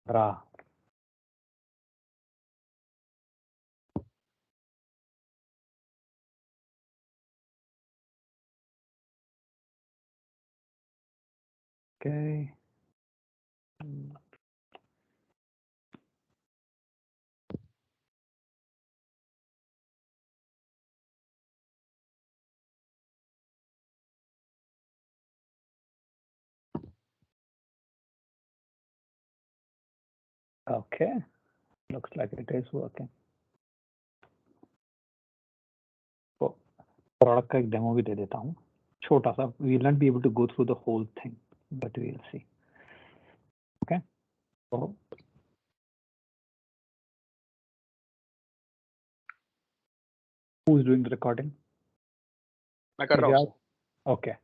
Ra. Okay. Okay. Looks like it is working. So, product का एक demo भी दे देता हूँ. छोटा सा. We will not be able to go through the whole thing, but we will see. Okay. So, who's doing the recording? मैं कर रहा हूँ. Okay.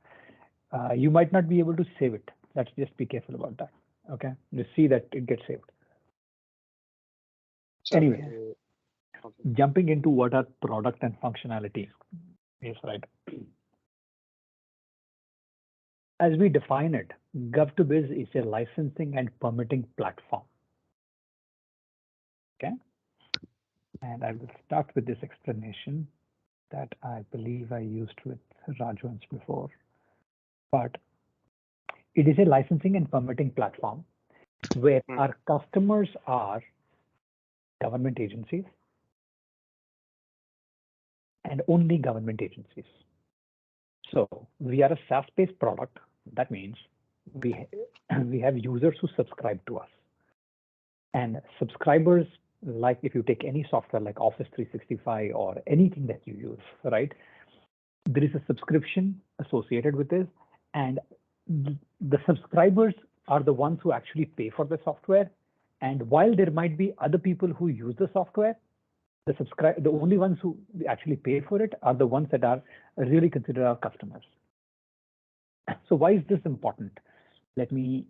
You might not be able to save it. Let's just be careful about that. Okay. Just see that it gets saved. Anyway, Okay. jumping into what are product and functionality is, right? As we define it, Gov2Biz is a licensing and permitting platform. Okay. And I will start with this explanation that I believe I used with Raju before. But it is a licensing and permitting platform where our customers are government agencies and only government agencies. So we are a SaaS-based product. That means we have users who subscribe to us. And subscribers, like if you take any software like Office 365 or anything that you use, right? There is a subscription associated with this, and the subscribers are the ones who actually pay for the software. And while there might be other people who use the software, the only ones who actually pay for it are the ones that are really considered our customers. So why is this important? Let me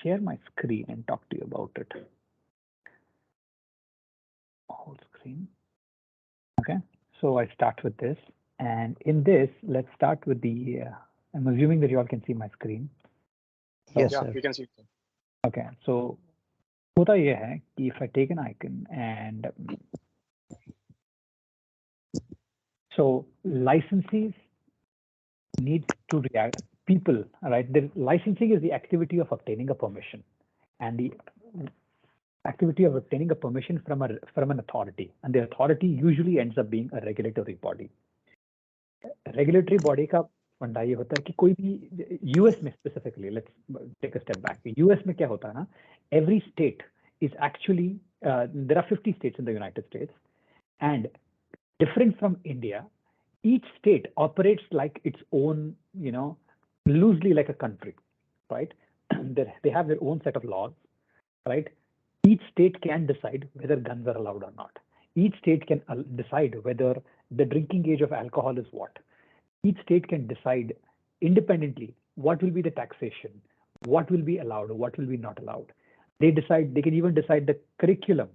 share my screen and talk to you about it. Whole screen. Okay, so I start with this, and in this, let's start with the. I'm assuming that you all can see my screen. Yes, Yeah, sir. we can see it. Okay, so होता ये है कि if I take an icon and so licensees need to react. People, right? The licensing is the activity of obtaining a permission, and the activity of obtaining a permission from an authority, and the authority usually ends up being a regulatory body. Regulatory body का फंडा ये होता है कि कोई भी US में specifically, let's take a step back. US में क्या होता है ना? Every state is actually there are 50 states in the United States, and different from India, each state operates like its own, loosely like a country, right? They have their own set of laws, right? Each state can decide whether guns are allowed or not. Each state can decide whether the drinking age of alcohol is what. Each state can decide independently what will be the taxation, what will be allowed, what will be not allowed. They can even decide the curriculum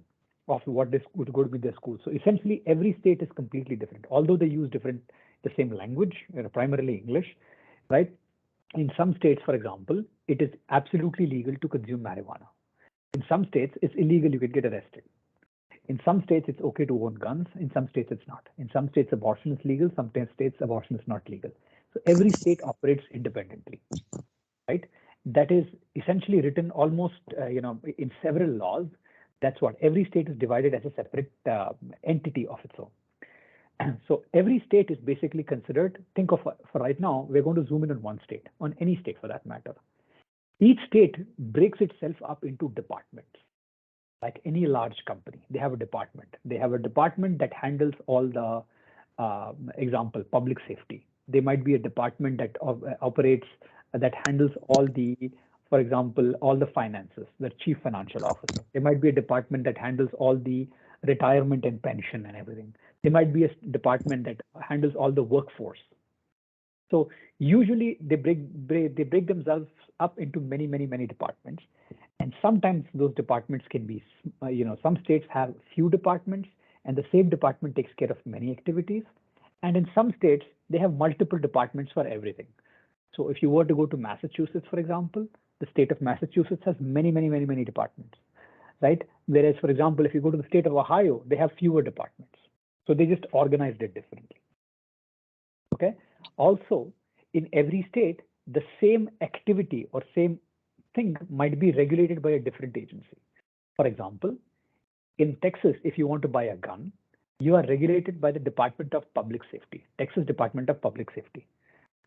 of what would go to be their school. So essentially, every state is completely different, although they use the same language, primarily English, right? In some states, for example, it is absolutely legal to consume marijuana. In some states, it's illegal, you could get arrested. In some states, it's okay to own guns. In some states, it's not. In some states, abortion is legal. Some states, abortion is not legal. So every state operates independently, right? That is essentially written almost, in several laws. That's what every state is divided as a separate entity of its own. So every state is basically considered, think of, for right now, we're going to zoom in on one state, on any state for that matter. Each state breaks itself up into departments. Like any large company, they have a department. They have a department that handles all the, example, public safety. There might be a department that operates, that handles all the, for example, all the finances, the chief financial officer. There might be a department that handles all the retirement and pension and everything. There might be a department that handles all the workforce. So usually they break themselves up into many departments. And sometimes those departments can be, some states have few departments and the same department takes care of many activities. And in some states, they have multiple departments for everything. So if you were to go to Massachusetts, for example, The state of Massachusetts has many departments, right? Whereas, for example, if you go to the state of Ohio, they have fewer departments. So they just organized it differently. Okay. Also, in every state, the same activity or same thing might be regulated by a different agency. For example, in Texas, if you want to buy a gun, you are regulated by the Department of Public Safety, Texas Department of Public Safety.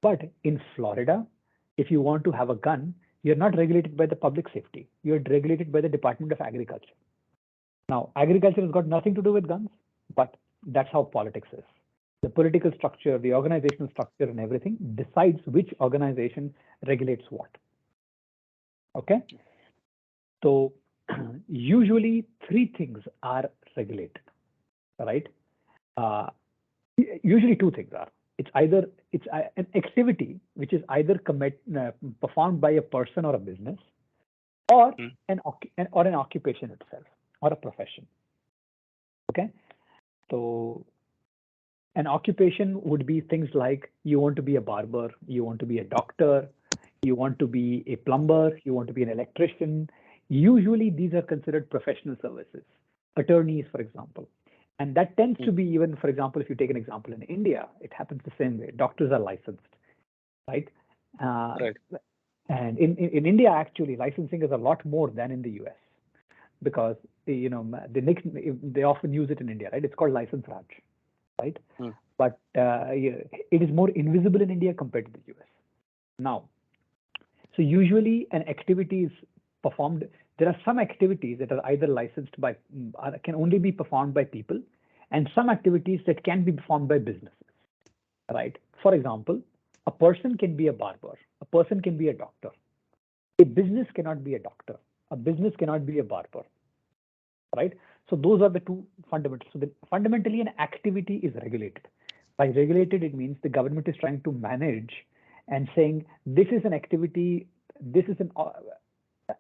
But in Florida, if you want to have a gun, you're not regulated by the public safety. You're regulated by the Department of Agriculture. Now, agriculture has got nothing to do with guns, but that's how politics is. The political structure, the organizational structure and everything decides which organization regulates what. Okay. So usually three things are regulated, right? Usually two things are. It's either an activity which is either performed by a person or a business, or an occupation itself or a profession. Okay, so an occupation would be things like you want to be a barber, you want to be a doctor, you want to be a plumber, you want to be an electrician. Usually these are considered professional services. Attorneys, for example. And that tends to be, even, for example, if you take an example in India, it happens the same way. Doctors are licensed, right? Right. And in India, actually, licensing is a lot more than in the US, because they often use it in India, right? It's called license Raj, right? But it is more invisible in India compared to the US. Now, so usually an activity is performed. There are some activities that are either licensed by, can only be performed by people, and some activities that can be performed by businesses, right? For example, a person can be a barber, a person can be a doctor. A business cannot be a doctor, a business cannot be a barber, right? So those are the two fundamentals. So fundamentally, an activity is regulated. By regulated, it means the government is trying to manage and saying this is an activity, this is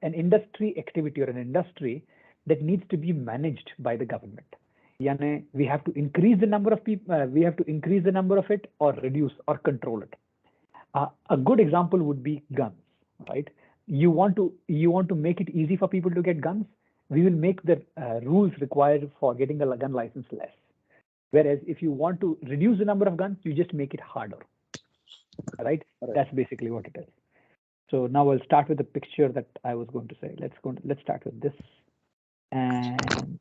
an industry activity or an industry that needs to be managed by the government. Yani, we have to increase the number of people, we have to increase the number of it or reduce or control it. A good example would be guns, right? You want to make it easy for people to get guns. We will make the rules required for getting a gun license less. Whereas if you want to reduce the number of guns, you just make it harder, right? That's basically what it is. So now I'll start with the picture that I was going to say. Let's start with this. And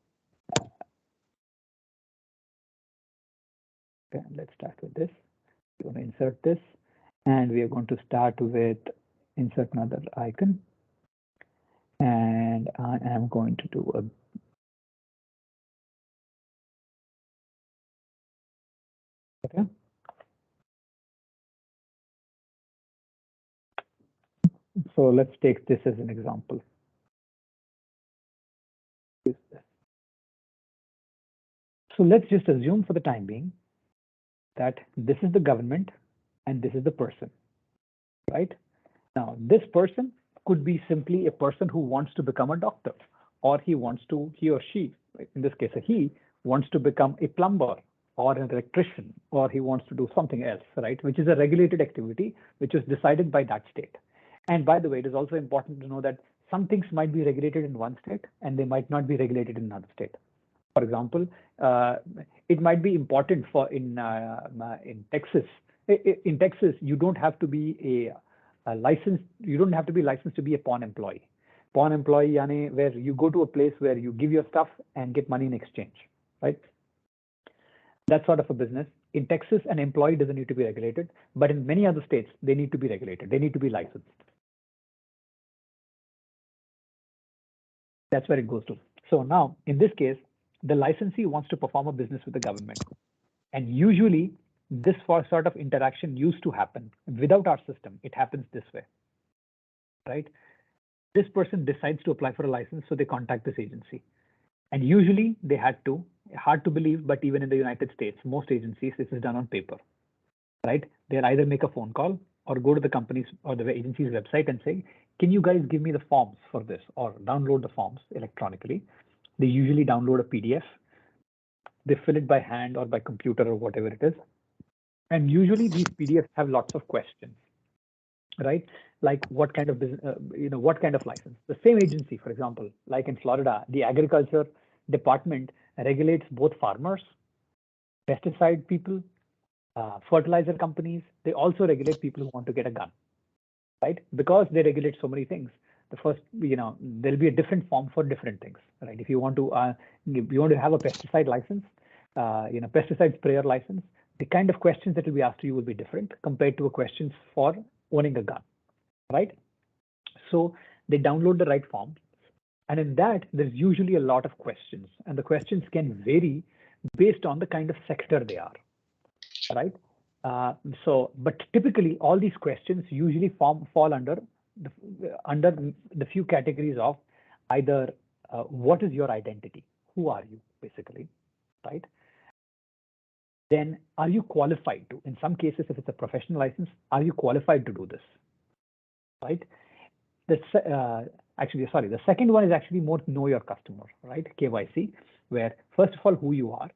okay, let's start with this. We're going to insert this, and we are going to start with insert another icon. And I am going to do a okay. So let's take this as an example. So let's just assume for the time being that this is the government and this is the person, right? Now, this person could be simply a person who wants to become a doctor, or he or she, in this case, he wants to become a plumber or an electrician, or he wants to do something else, right? Which is a regulated activity, which is decided by that state. And by the way, it is also important to know that some things might be regulated in one state and they might not be regulated in another state. For example, it might be important for in Texas. In Texas, you don't have to be a licensed. You don't have to be licensed to be a pawn employee. Pawn employee, yani, where you go to a place where you give your stuff and get money in exchange, right? That sort of a business. In Texas, an employee doesn't need to be regulated, but in many other states, they need to be regulated. They need to be licensed. That's where it goes to. So now, in this case, the licensee wants to perform a business with the government. And usually, this sort of interaction used to happen. Without our system, it happens this way, right? This person decides to apply for a license, so they contact this agency. And usually, they had to, hard to believe, but even in the United States, most agencies, this is done on paper, right? They'll either make a phone call or go to the company's or the agency's website and say, can you guys give me the forms for this, or download the forms electronically? They usually download a PDF. They fill it by hand or by computer or whatever it is. And usually these PDFs have lots of questions, right? like what kind of business, what kind of license. The same agency, for example, like in Florida, the agriculture department regulates both farmers, pesticide people, fertilizer companies. They also regulate people who want to get a gun, right? Because they regulate so many things. The first, there'll be a different form for different things, right? If you want to have a pesticide license, pesticide sprayer license, the kind of questions that will be asked to you will be different compared to a questions for owning a gun, right? So they download the right form, and in that there's usually a lot of questions, and the questions can vary based on the kind of sector they are, right? But typically all these questions usually fall under the few categories of either what is your identity, who are you basically, right? Then are you qualified to, in some cases, if it's a professional license, are you qualified to do this, right? The second one is actually more know your customer, right? KYC, where first of all, who you are,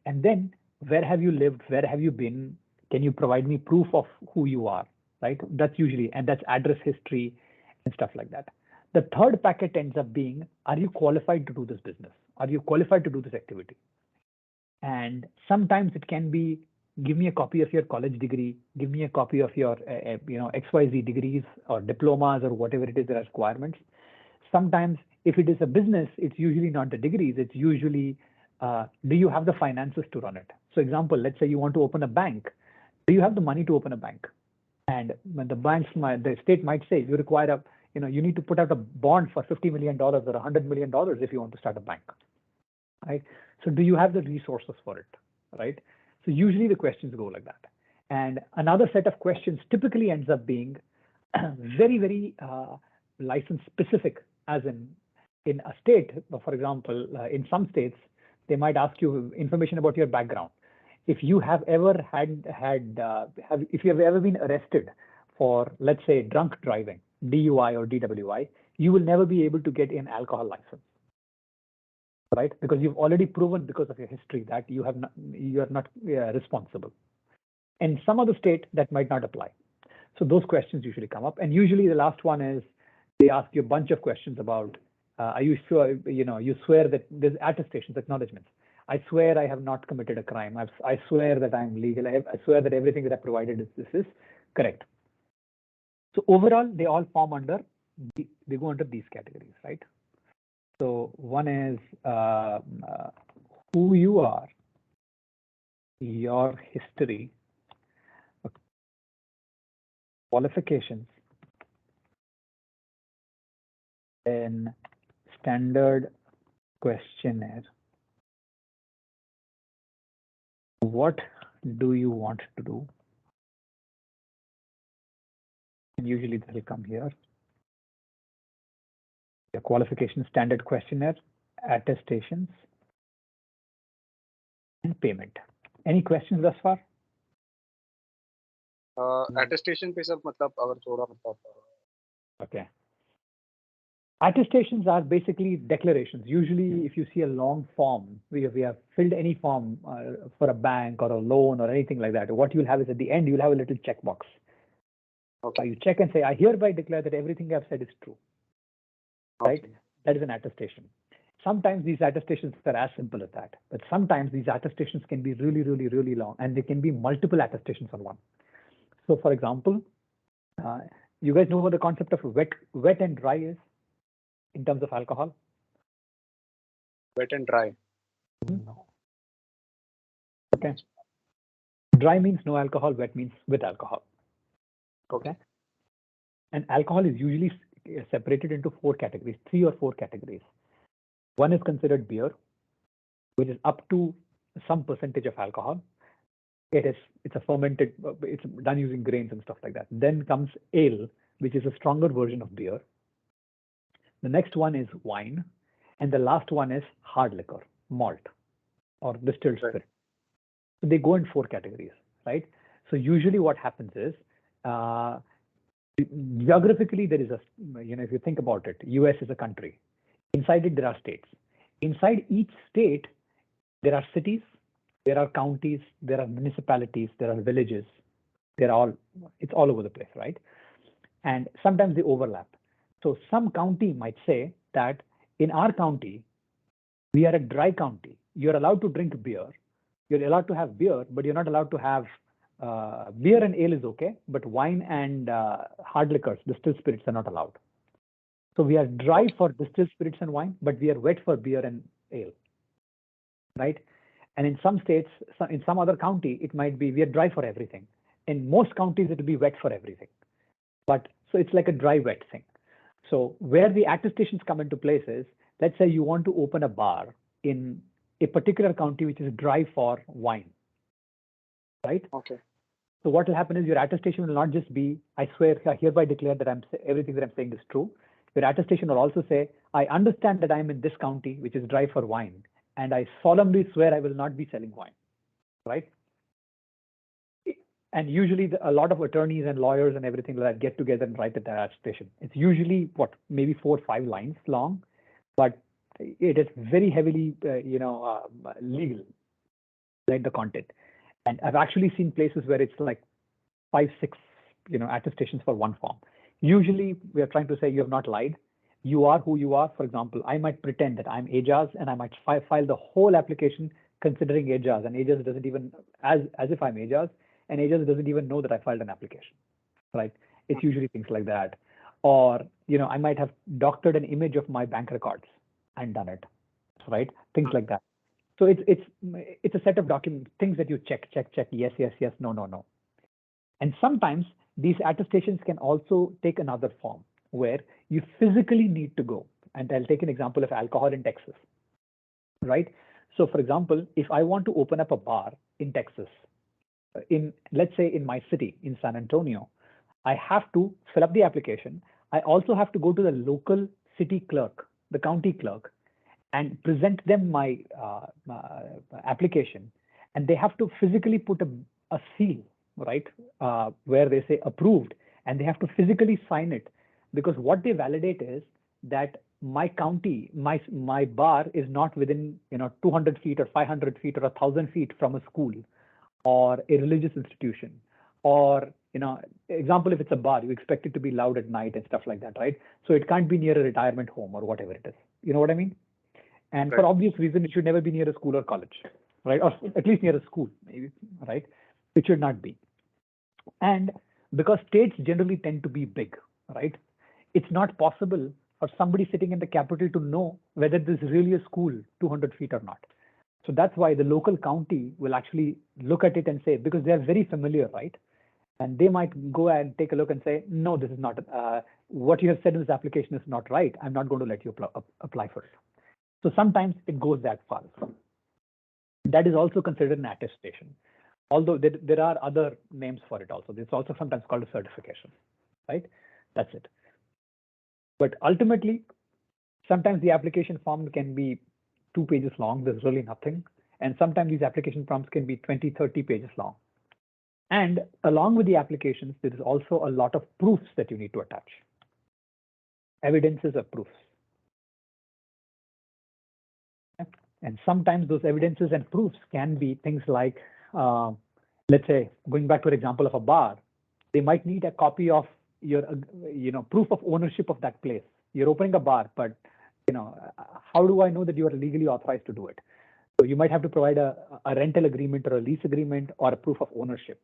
and then where have you lived, where have you been, can you provide me proof of who you are, right? That's usually, and that's address history and stuff like that. The third packet ends up being, are you qualified to do this business? Are you qualified to do this activity? And sometimes it can be, give me a copy of your college degree, give me a copy of your XYZ degrees or diplomas or whatever it is, the requirements. Sometimes if it is a business, it's usually not the degrees, it's usually, do you have the finances to run it? So example, let's say you want to open a bank. Do you have the money to open a bank? And when the state might say you require you need to put out a bond for $50 million or $100 million if you want to start a bank, right? So do you have the resources for it, right? So usually the questions go like that. And another set of questions typically ends up being very, very license specific, as in a state, for example, in some states, they might ask you information about your background. If you have ever if you have ever been arrested for, let's say, drunk driving, DUI or DWI, you will never be able to get an alcohol license, right? Because you've already proven because of your history that you are not responsible. And some other state that might not apply. So those questions usually come up. And usually the last one is they ask you a bunch of questions about, are you sure, you swear that there's attestations, acknowledgements. I swear I have not committed a crime. I swear that I'm legal. I swear that everything that I provided is correct. So overall, they all form under, they go under these categories, right? So one is who you are, your history, qualifications, then standard questionnaire. What do you want to do? And usually that will come here. The qualification standard questionnaire, attestations, and payment. Any questions thus far? Attestation पे सब मतलब अगर थोड़ा मतलब. Okay. Attestations are basically declarations. Usually, if you see a long form, we have filled any form for a bank or a loan or anything like that, what you'll have is at the end, you'll have a little checkbox. Okay. You check and say, I hereby declare that everything I've said is true. Okay. Right? That is an attestation. Sometimes these attestations are as simple as that, but sometimes these attestations can be really, really, really long, and they can be multiple attestations on one. So, for example, you guys know what the concept of wet and dry is in terms of alcohol? Wet and dry. No. Okay. Dry means no alcohol, wet means with alcohol. Okay. And alcohol is usually separated into 4 categories, 3 or 4 categories. One is considered beer, which is up to some percentage of alcohol. It's a fermented, it's done using grains and stuff like that. Then comes ale, which is a stronger version of beer. The next one is wine, and the last one is hard liquor, malt, or distilled spirit. So they go in 4 categories, right? So usually what happens is, geographically, there is a, if you think about it, US is a country. Inside it, there are states. Inside each state, there are cities, there are counties, there are municipalities, there are villages. It's all over the place, right? and sometimes they overlap. So some county might say that in our county, we are a dry county. You're allowed to drink beer. You're allowed to have beer, but you're not allowed to have beer and ale is okay, but wine and hard liquors, distilled spirits are not allowed. So we are dry for distilled spirits and wine, but we are wet for beer and ale, right? And in some states, in some other county, it might be we are dry for everything. In most counties, it will be wet for everything. But so it's like a dry wet thing. So where the attestations come into place is, let's say you want to open a bar in a particular county which is dry for wine, right? Okay. So what will happen is your attestation will not just be, I swear, I hereby declare that everything that I'm saying is true. Your attestation will also say, I understand that I'm in this county which is dry for wine, and I solemnly swear I will not be selling wine, right? And usually a lot of attorneys and lawyers and everything like that get together and write the attestation. It's usually maybe 4 or 5 lines long, but it is very heavily, legal, like the content. And I've actually seen places where it's like 5, 6, attestations for one form. Usually we are trying to say you have not lied. You are who you are. For example, I might pretend that I'm Aijaz and I might file the whole application considering Aijaz, and Aijaz doesn't even, as if I'm Aijaz, and Aijaz doesn't even know that I filed an application, right? It's usually things like that. Or, I might have doctored an image of my bank records and done it, right? Things like that. So it's a set of documents, things that you check, yes, no. And sometimes these attestations can also take another form where you physically need to go. And I'll take an example of alcohol in Texas, right? So for example, if I want to open up a bar in Texas, let's say in my city, in San Antonio, I have to fill up the application. I also have to go to the local city clerk, the county clerk, and present them my application. And they have to physically put a seal, right, where they say approved, and they have to physically sign it, because what they validate is that my county, my bar is not within 200 feet or 500 feet or 1,000 feet from a school or a religious institution, or example, if it's a bar, you expect it to be loud at night and stuff like that, right? So it can't be near a retirement home or whatever it is. You know what I mean? And Right. for obvious reason, it should never be near a school or college, right? Or at least near a school, maybe, right? It should not be. And because states generally tend to be big, right? It's not possible for somebody sitting in the capital to know whether this is really a school 200 feet or not. So that's why the local county will actually look at it and say, because they're very familiar, right? And they might go and take a look and say, no, this is not, what you have said in this application is not right. I'm not going to let you apply for it. So sometimes it goes that far. That is also considered an attestation. Although there are other names for it also. It's also sometimes called a certification, right? That's it. But ultimately, sometimes the application form can be 2 pages long. There's really nothing. And sometimes these application forms can be 20, 30 pages long. And along with the applications, there is also a lot of proofs that you need to attach. Evidences of proofs. And sometimes those evidences and proofs can be things like, let's say, going back to an example of a bar, they might need a copy of your, proof of ownership of that place. You're opening a bar, but, how do I know that you are legally authorized to do it? So you might have to provide a rental agreement or a lease agreement or a proof of ownership.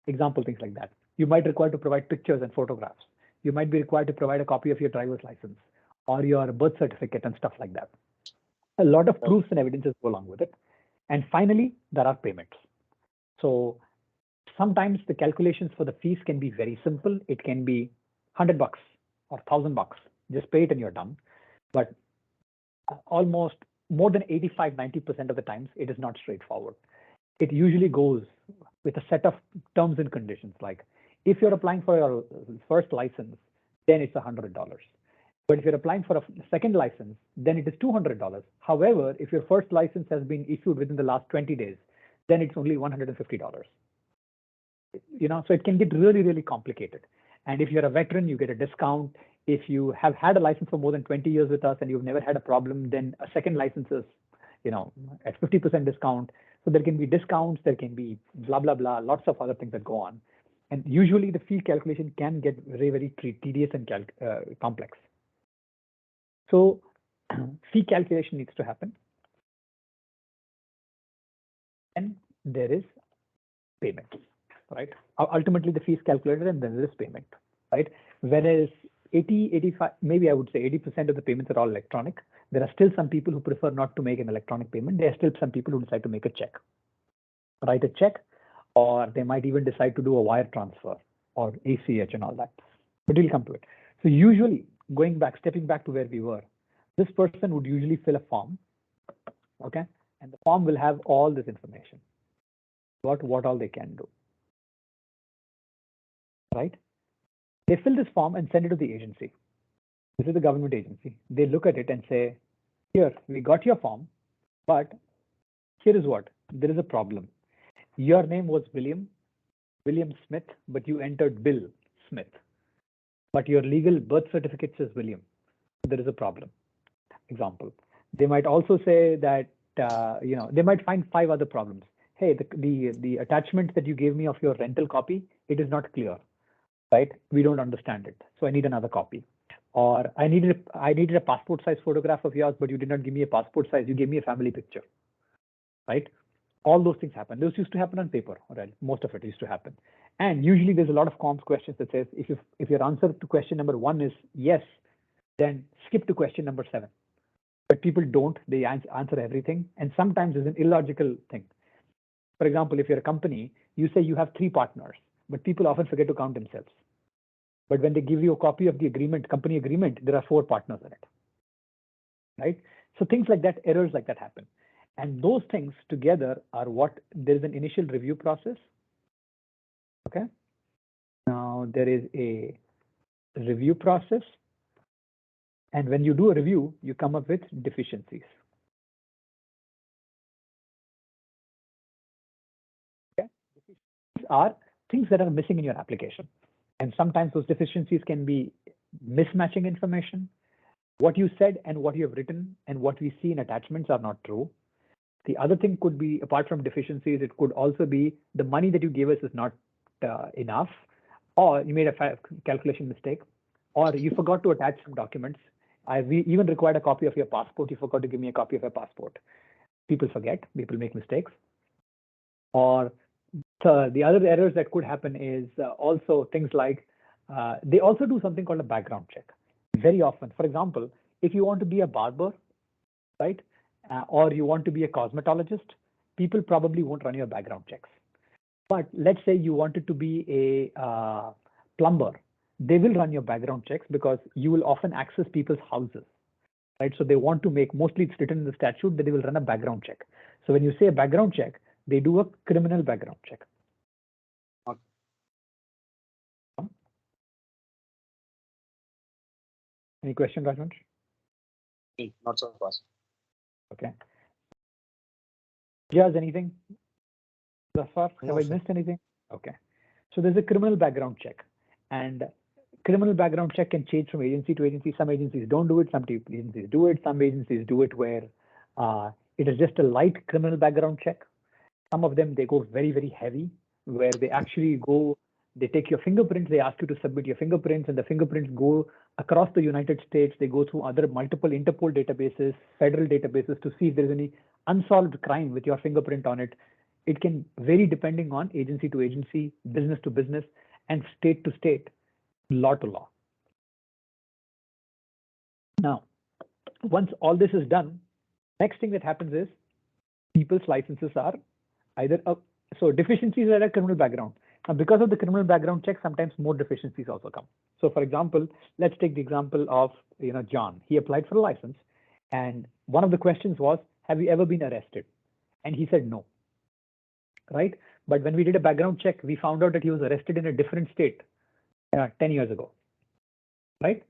Example, things like that. You might require to provide pictures and photographs. You might be required to provide a copy of your driver's license or your birth certificate and stuff like that. A lot of proofs and evidences go along with it. And finally, there are payments. So sometimes the calculations for the fees can be very simple. It can be $100 or $1,000. Just pay it and you're done. But almost more than 85–90% of the times, it is not straightforward. It usually goes with a set of terms and conditions. Like if you're applying for your first license, then it's $100. But if you're applying for a second license, then it is $200. However, if your first license has been issued within the last 20 days, then it's only $150. So it can get really, really complicated. And if you're a veteran, you get a discount. If you have had a license for more than 20 years with us and you've never had a problem, then a second license is, at 50% discount. So there can be discounts, there can be blah, blah, blah, lots of other things that go on. And usually the fee calculation can get very, very tedious and complex. So fee calculation needs to happen. And there is payment, right? Ultimately, the fee is calculated and then there is payment, right? Whereas 85, maybe I would say 80% of the payments are all electronic. There are still some people who prefer not to make an electronic payment. There are still some people who decide to make a check, write a check, or they might even decide to do a wire transfer or ACH and all that. But we'll come to it. So usually, stepping back to where we were, this person would usually fill a form, okay? And the form will have all this information about what all they can do, right? They fill this form and send it to the agency. This is the government agency. They look at it and say, here, we got your form, but here is what, there is a problem. Your name was William Smith, but you entered Bill Smith. But your legal birth certificate says William. There is a problem. Example. They might also say that, they might find 5 other problems. Hey, the attachment that you gave me of your rental copy, it is not clear, right? We don't understand it. So I need another copy. Or I needed a passport size photograph of yours, but you did not give me a passport size. You gave me a family picture, right? All those things happen. Those used to happen on paper, right? Most of it used to happen. And usually there's a lot of comps questions that says if your answer to question number 1 is yes, then skip to question number 7. But people don't, they answer everything. And sometimes there's an illogical thing. For example, if you're a company, you say you have 3 partners, but people often forget to count themselves. But when they give you a copy of the agreement, company agreement, there are 4 partners in it, right? So things like that, errors like that happen. And those things together are what, there's an initial review process, okay? Now there is a review process. And when you do a review, you come up with deficiencies. Okay? Deficiencies are things that are missing in your application. And sometimes those deficiencies can be mismatching information. What you said and what you have written and what we see in attachments are not true. The other thing could be, apart from deficiencies, it could also be the money that you gave us is not enough, or you made a calculation mistake, or you forgot to attach some documents. We even required a copy of your passport. You forgot to give me a copy of your passport. People forget, people make mistakes. Or the other errors that could happen is also things like, they also do something called a background check. Very often, for example, if you want to be a barber, right? Or you want to be a cosmetologist, people probably won't run your background checks. But let's say you wanted to be a plumber, they will run your background checks because you will often access people's houses, right? So they want to make, mostly it's written in the statute that they will run a background check. So when you say a background check, they do a criminal background check. Okay. Any question, Rajvansh? Not so fast. Okay. Jaz, anything thus far? No, Have I sir. missed anything? Okay. So there's a criminal background check, and criminal background check can change from agency to agency. Some agencies don't do it, some agencies do it. Some agencies do it where it is just a light criminal background check. Some of them, they go very, very heavy, where they actually go, they take your fingerprints, they ask you to submit your fingerprints, and the fingerprints go across the United States. They go through other multiple Interpol databases, federal databases to see if there's any unsolved crime with your fingerprint on it. It can vary depending on agency to agency, business to business, and state to state, law to law. Now, once all this is done, next thing that happens is people's licenses are either so deficiencies are a criminal background. Now, because of the criminal background check, sometimes more deficiencies also come. So, for example, let's take the example of John. He applied for a license, and one of the questions was, "Have you ever been arrested?" And he said no. Right? But when we did a background check, we found out that he was arrested in a different state 10 years ago. Right?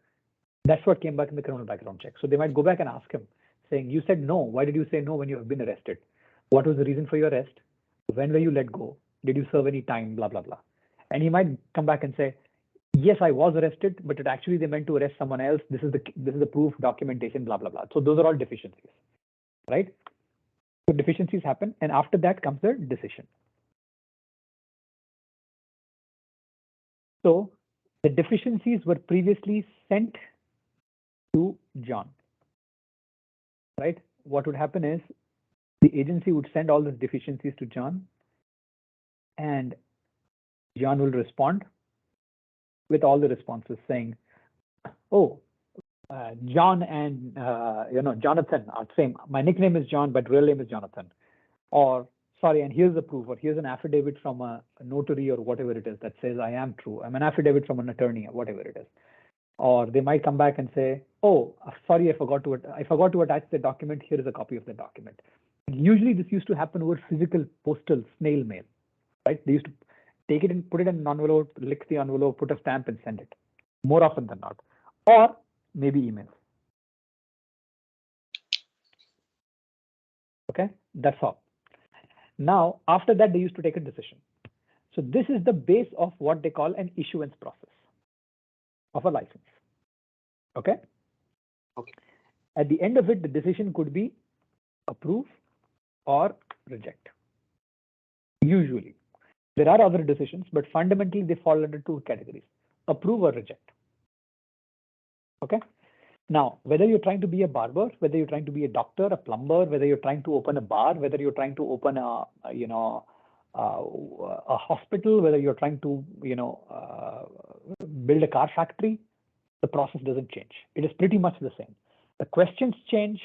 That's what came back in the criminal background check. So they might go back and ask him, saying, "You said no. Why did you say no when you have been arrested? What was the reason for your arrest? When were you let go? Did you serve any time? Blah, blah, blah." And he might come back and say, "Yes, I was arrested, but it actually they meant to arrest someone else. This is the proof, documentation, blah, blah, blah." So those are all deficiencies, right? So deficiencies happen, and after that comes the decision. So the deficiencies were previously sent to John, right? What would happen is the agency would send all the deficiencies to John, and John will respond with all the responses saying, oh, John and Jonathan are same. My nickname is John, but real name is Jonathan. Or sorry, and here's the proof, or here's an affidavit from a notary or whatever it is that says I am true. I'm an affidavit from an attorney or whatever it is. Or they might come back and say, oh, sorry, I forgot to attach the document. Here is a copy of the document. Usually this used to happen over physical postal snail mail, right? They used to take it and put it in an envelope, lick the envelope, put a stamp and send it, more often than not. Or maybe email. Okay, that's all. Now, after that, they used to take a decision. So this is the base of what they call an issuance process of a license. Okay. Okay. At the end of it, the decision could be approve or reject. Usually, there are other decisions, but fundamentally they fall under two categories: approve or reject. Okay. Now, whether you're trying to be a barber, whether you're trying to be a doctor, a plumber, whether you're trying to open a bar, whether you're trying to open a hospital, whether you're trying to build a car factory, the process doesn't change. It is pretty much the same. The questions change,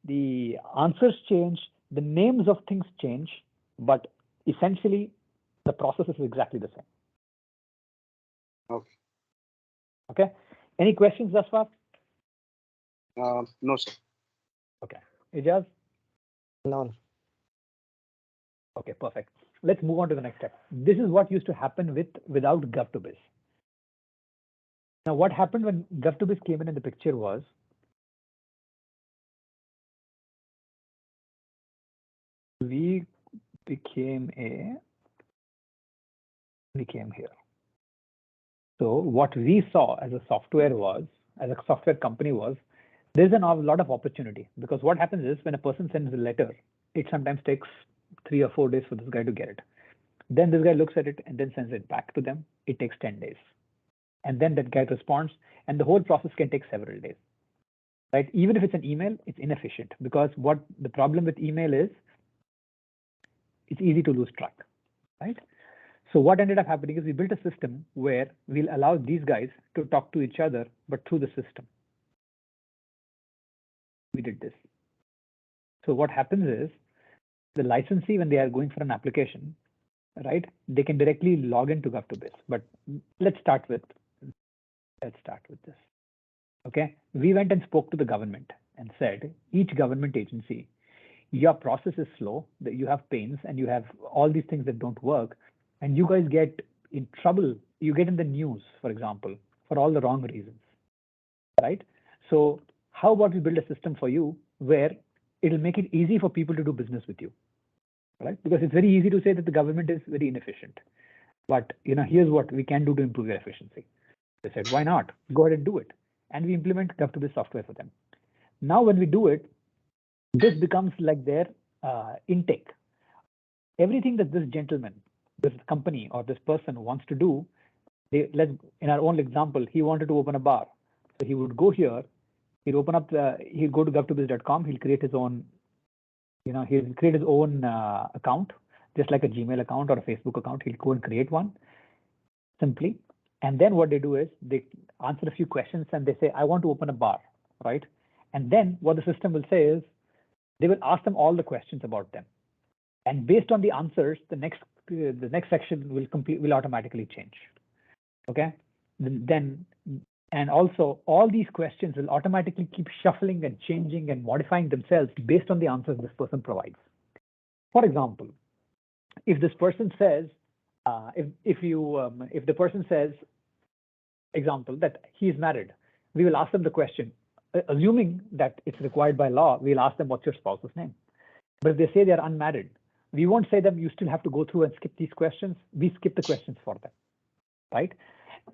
the answers change, the names of things change, but essentially the process is exactly the same. Okay. Okay. Any questions thus far? No, sir. Okay. Ijaz? No. Okay, perfect. Let's move on to the next step. This is what used to happen without Gov2Biz. Now, what happened when Gov2Biz came in the picture was we became here. So what we saw as a software company was, there's a lot of opportunity, because what happens is when a person sends a letter, it sometimes takes 3 or 4 days for this guy to get it. Then this guy looks at it and then sends it back to them. It takes 10 days. And then that guy responds, and the whole process can take several days. Right? Even if it's an email, it's inefficient, because what the problem with email is, it's easy to lose track, right? So what ended up happening is we built a system where we'll allow these guys to talk to each other, but through the system. We did this. So what happens is the licensee, when they are going for an application, right, they can directly log into Gov2Biz. But let's start with this. Okay, we went and spoke to the government and said, each government agency, your process is slow, that you have pains and you have all these things that don't work, and you guys get in trouble. You get in the news, for example, for all the wrong reasons, right? So how about we build a system for you where it'll make it easy for people to do business with you, right? Because it's very easy to say that the government is very inefficient, but here's what we can do to improve your efficiency. They said, why not? Go ahead and do it. And we implement Gov2Biz software for them. Now, when we do it, this becomes like their intake. Everything that this gentleman, this company, or this person wants to do, in our own example, he wanted to open a bar. So he would go here, he'd open up he'll go to gov2biz.com, he'll create his own, he'll create his own account, just like a Gmail account or a Facebook account. He'll go and create one simply. And then what they do is they answer a few questions and they say, I want to open a bar, right? And then what the system will say is, they will ask them all the questions about them. And based on the answers, the next section will automatically change. Okay. And also all these questions will automatically keep shuffling and changing and modifying themselves based on the answers this person provides. For example, if this person says, if the person says, example, that he is married, we will ask them the question, assuming that it's required by law, we'll ask them, what's your spouse's name? But if they say they're unmarried, we won't say them, you still have to go through and skip these questions. We skip the questions for them, right?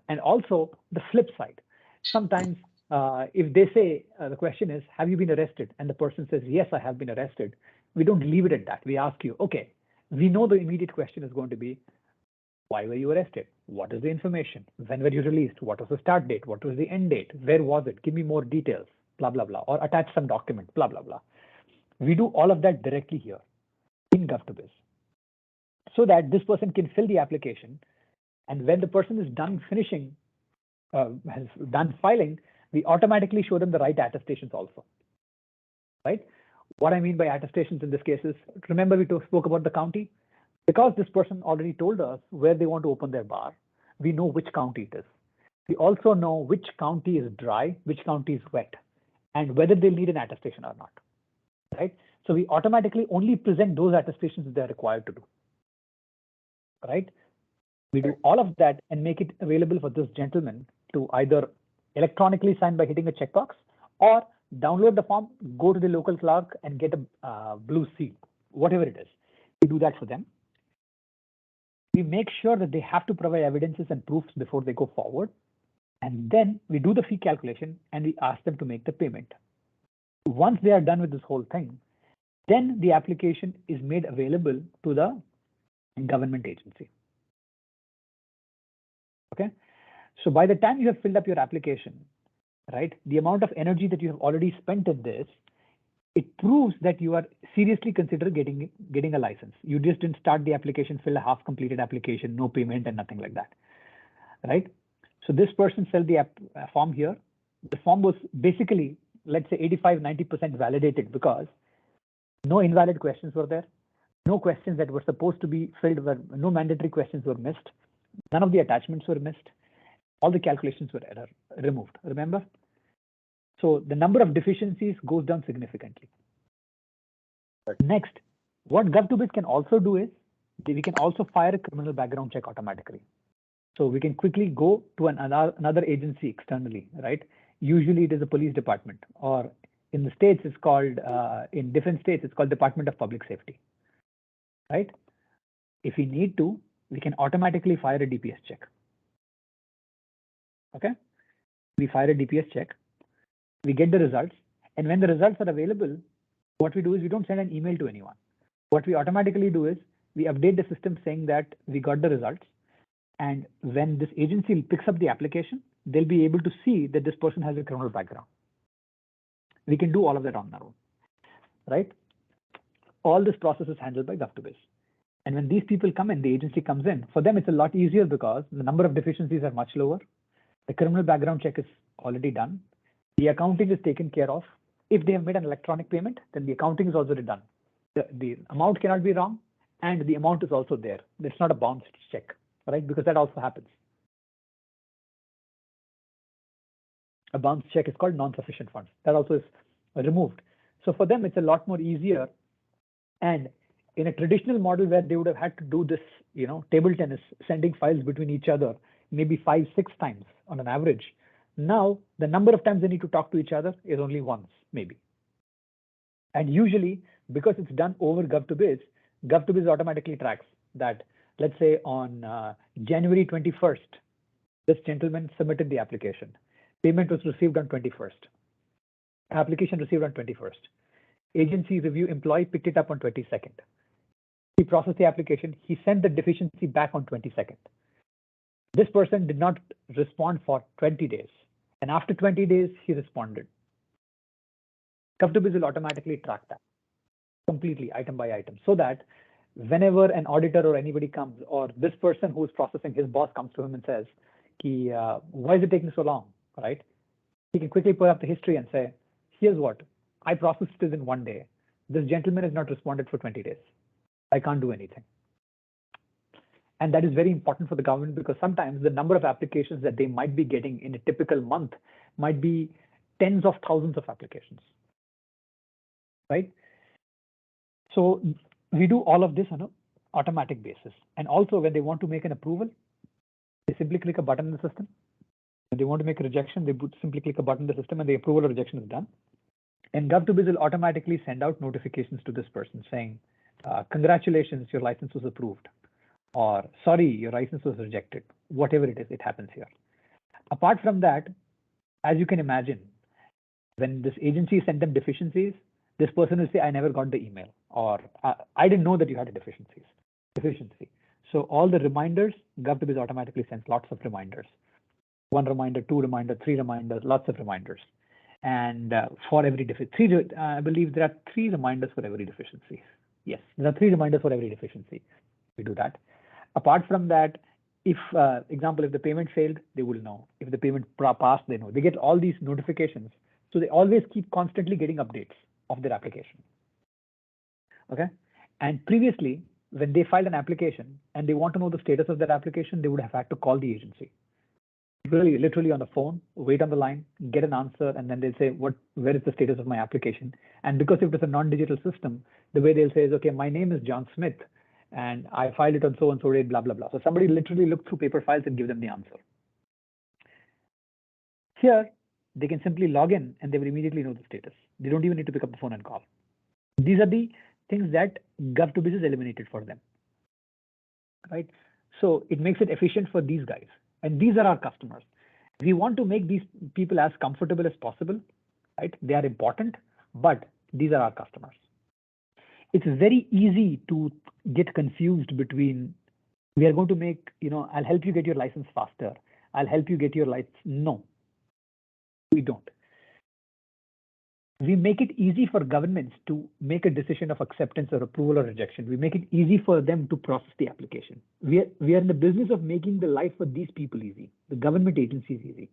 And also the flip side, sometimes if they say the question is, have you been arrested? And the person says, yes, I have been arrested. We don't leave it at that. We ask you, okay, we know the immediate question is going to be, why were you arrested? What is the information? When were you released? What was the start date? What was the end date? Where was it? Give me more details, blah, blah, blah, or attach some document, blah, blah, blah. We do all of that directly here in Gov2Biz so that this person can fill the application. And when the person is done finishing, has done filing, we automatically show them the right attestations also, right? What I mean by attestations in this case is, remember we spoke about the county? Because this person already told us where they want to open their bar, we know which county it is. We also know which county is dry, which county is wet, and whether they'll need an attestation or not, right? So we automatically only present those attestations they're required to do, right? We do all of that and make it available for this gentleman to either electronically sign by hitting a checkbox or download the form, go to the local clerk and get a blue seal, whatever it is. We do that for them. We make sure that they have to provide evidences and proofs before they go forward. And then we do the fee calculation and we ask them to make the payment. Once they are done with this whole thing, then the application is made available to the government agency. Okay, so by the time you have filled up your application, right, the amount of energy that you have already spent in this, it proves that you are seriously considering getting a license. You just didn't start the application, fill a half completed application, no payment and nothing like that, right? So this person filled the form here. The form was basically, let's say 85–90% validated because no invalid questions were there. No questions that were supposed to be filled were, no mandatory questions were missed. None of the attachments were missed. All the calculations were removed, remember? So the number of deficiencies goes down significantly. Right. Next, what Gov2Biz can also do is we can also fire a criminal background check automatically. So we can quickly go to another agency externally, right? Usually it is a police department, or in the states it's called, in different states it's called Department of Public Safety, right? If we need to, we can automatically fire a DPS check. Okay, we fire a DPS check, we get the results, and when the results are available, what we do is we don't send an email to anyone. What we automatically do is we update the system saying that we got the results, and when this agency picks up the application, they'll be able to see that this person has a criminal background. We can do all of that on our own, right? All this process is handled by Gov2Biz. And when these people come in, the agency comes in, for them it's a lot easier because the number of deficiencies are much lower. The criminal background check is already done. The accounting is taken care of. If they have made an electronic payment, then the accounting is already done. The amount cannot be wrong, and the amount is also there. It's not a bounced check, right? Because that also happens. A bounced check is called non-sufficient funds. That also is removed. So for them, it's a lot more easier. And in a traditional model where they would have had to do this, you know, table tennis, sending files between each other, maybe 5–6 times on an average. Now, the number of times they need to talk to each other is only once, maybe. And usually, because it's done over Gov2Biz, Gov2Biz automatically tracks that, let's say on January 21st, this gentleman submitted the application. Payment was received on 21st. Application received on 21st. Agency review employee picked it up on 22nd. He processed the application. He sent the deficiency back on 22nd. This person did not respond for 20 days. And after 20 days, he responded. Gov2Biz will automatically track that completely item by item so that whenever an auditor or anybody comes, or this person who's processing, his boss comes to him and says, why is it taking so long, right? He can quickly pull up the history and say, here's what, I processed this in 1 day. This gentleman has not responded for 20 days. I can't do anything. And that is very important for the government because sometimes the number of applications that they might be getting in a typical month might be tens of thousands of applications, right? So we do all of this on an automatic basis. And also when they want to make an approval, they simply click a button in the system. When they want to make a rejection, they simply click a button in the system and the approval or rejection is done. And Gov2Biz will automatically send out notifications to this person saying, congratulations, your license was approved. Or sorry, your license was rejected. Whatever it is, it happens here. Apart from that, as you can imagine, when this agency sent them deficiencies, this person will say, I never got the email, or I didn't know that you had a deficiency. So all the reminders, GovToBiz automatically sends lots of reminders. 1 reminder, 2 reminder, 3 reminders, lots of reminders. And for every deficiency, I believe there are 3 reminders for every deficiency. Yes, there are 3 reminders for every deficiency. We do that. Apart from that, if, example, if the payment failed, they will know. If the payment passed, they know. They get all these notifications. So they always keep constantly getting updates of their application. Okay. And previously, when they filed an application and they want to know the status of their application, they would have had to call the agency. Really, literally on the phone, wait on the line, get an answer, and then they'll say, where is the status of my application? And because if it's a non-digital system, the way they'll say is, okay, my name is John Smith, and I filed it on so and so date, blah, blah, blah. So somebody literally looked through paper files and give them the answer. Here, they can simply log in and they will immediately know the status. They don't even need to pick up the phone and call. These are the things that GovToBiz has eliminated for them, right? So it makes it efficient for these guys. And these are our customers. We want to make these people as comfortable as possible, right? They are important, but these are our customers. It's very easy to get confused between, we are going to make, I'll help you get your license faster. I'll help you get your license. No, we don't. We make it easy for governments to make a decision of acceptance or approval or rejection. We make it easy for them to process the application. We are in the business of making the life for these people easy, the government agencies easy.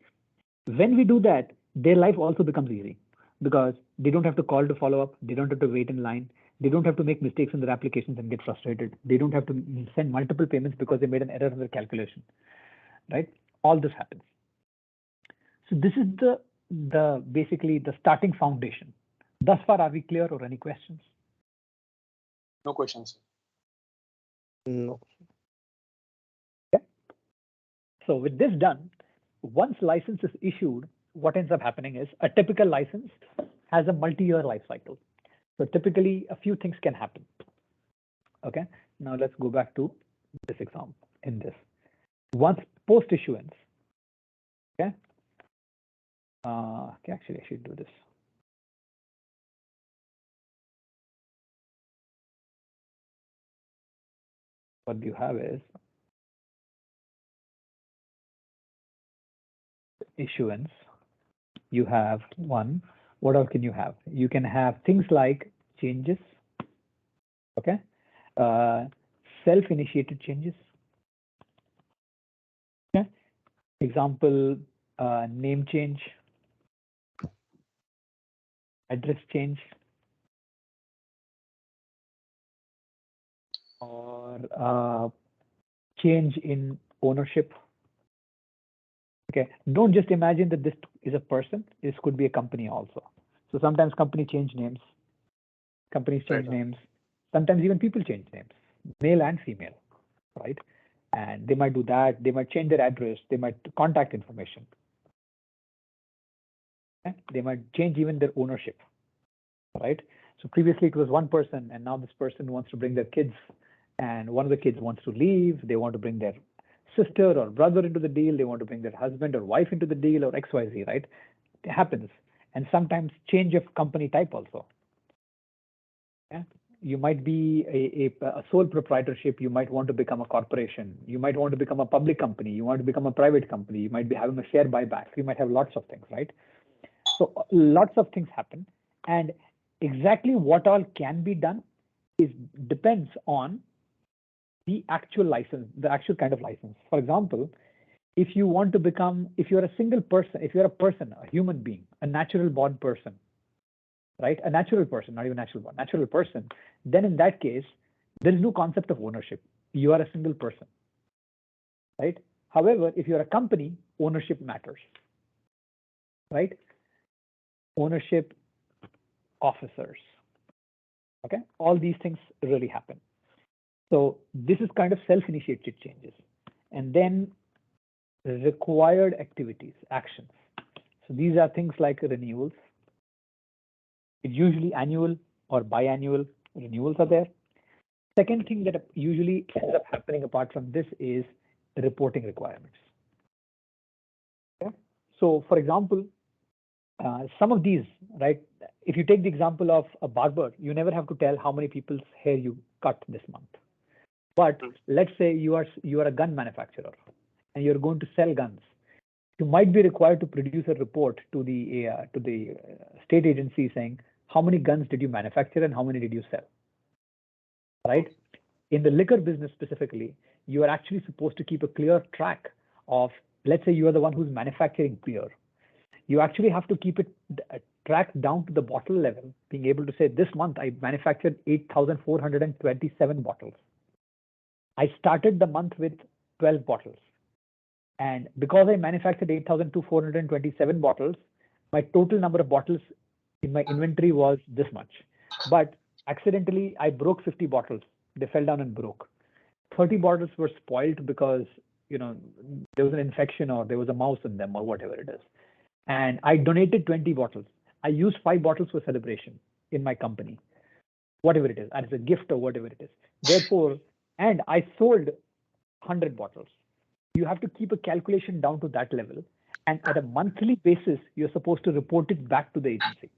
When we do that, their life also becomes easy because they don't have to call to follow up. They don't have to wait in line. They don't have to make mistakes in their applications and get frustrated. They don't have to send multiple payments because they made an error in their calculation, right? All this happens. So this is basically the starting foundation. Thus far, are we clear or any questions? No questions. No. Okay. So with this done, once license is issued, what ends up happening is a typical license has a multi-year life cycle. So typically a few things can happen. Okay, now let's go back to this example in this. Once post issuance, okay. Actually, I should do this. What you have is issuance. You have one. What else can you have? You can have things like changes. Okay. Self-initiated changes. Okay. Example, name change, address change, or change in ownership. Okay, don't just imagine that this is a person. This could be a company also. So sometimes companies change names. Companies change names. Sometimes even people change names, male and female, right? And they might do that. They might change their address. They might contact information. Okay? They might change even their ownership, right? So previously it was one person, and now this person wants to bring their kids, and one of the kids wants to leave. They want to bring their sister or brother into the deal. They want to bring their husband or wife into the deal, or XYZ, right? It happens. And sometimes change of company type also. Yeah? You might be a sole proprietorship. You might want to become a corporation. You might want to become a public company. You want to become a private company. You might be having a share buyback. You might have lots of things, right? So lots of things happen. And exactly what all can be done depends on the actual license, the actual kind of license. For example, if you want to become, if you're a single person, if you're a person, a human being, a natural born person, right? A natural person, not even natural born, natural person, then in that case, there is no concept of ownership. You are a single person, right? However, if you're a company, ownership matters, right? Ownership, officers, okay? All these things really happen. So this is kind of self-initiated changes. And then required activities, actions. So these are things like renewals. It's usually annual or biannual renewals are there. Second thing that usually ends up happening apart from this is reporting requirements. Okay? So for example, some of these, right? If you take the example of a barber, you never have to tell how many people's hair you cut this month. But let's say you are a gun manufacturer and you're going to sell guns. You might be required to produce a report to the state agency saying how many guns did you manufacture and how many did you sell, right? In the liquor business specifically, you are actually supposed to keep a clear track of, let's say you are the one who's manufacturing beer. You actually have to keep it tracked down to the bottle level, being able to say this month I manufactured 8,427 bottles. I started the month with 12 bottles. And because I manufactured 8,427 bottles, my total number of bottles in my inventory was this much. But accidentally, I broke 50 bottles. They fell down and broke. 30 bottles were spoiled because there was an infection or there was a mouse in them or whatever it is. And I donated 20 bottles. I used 5 bottles for celebration in my company, whatever it is, as a gift or whatever it is. Therefore, and I sold 100 bottles. You have to keep a calculation down to that level. And at a monthly basis, you're supposed to report it back to the agency.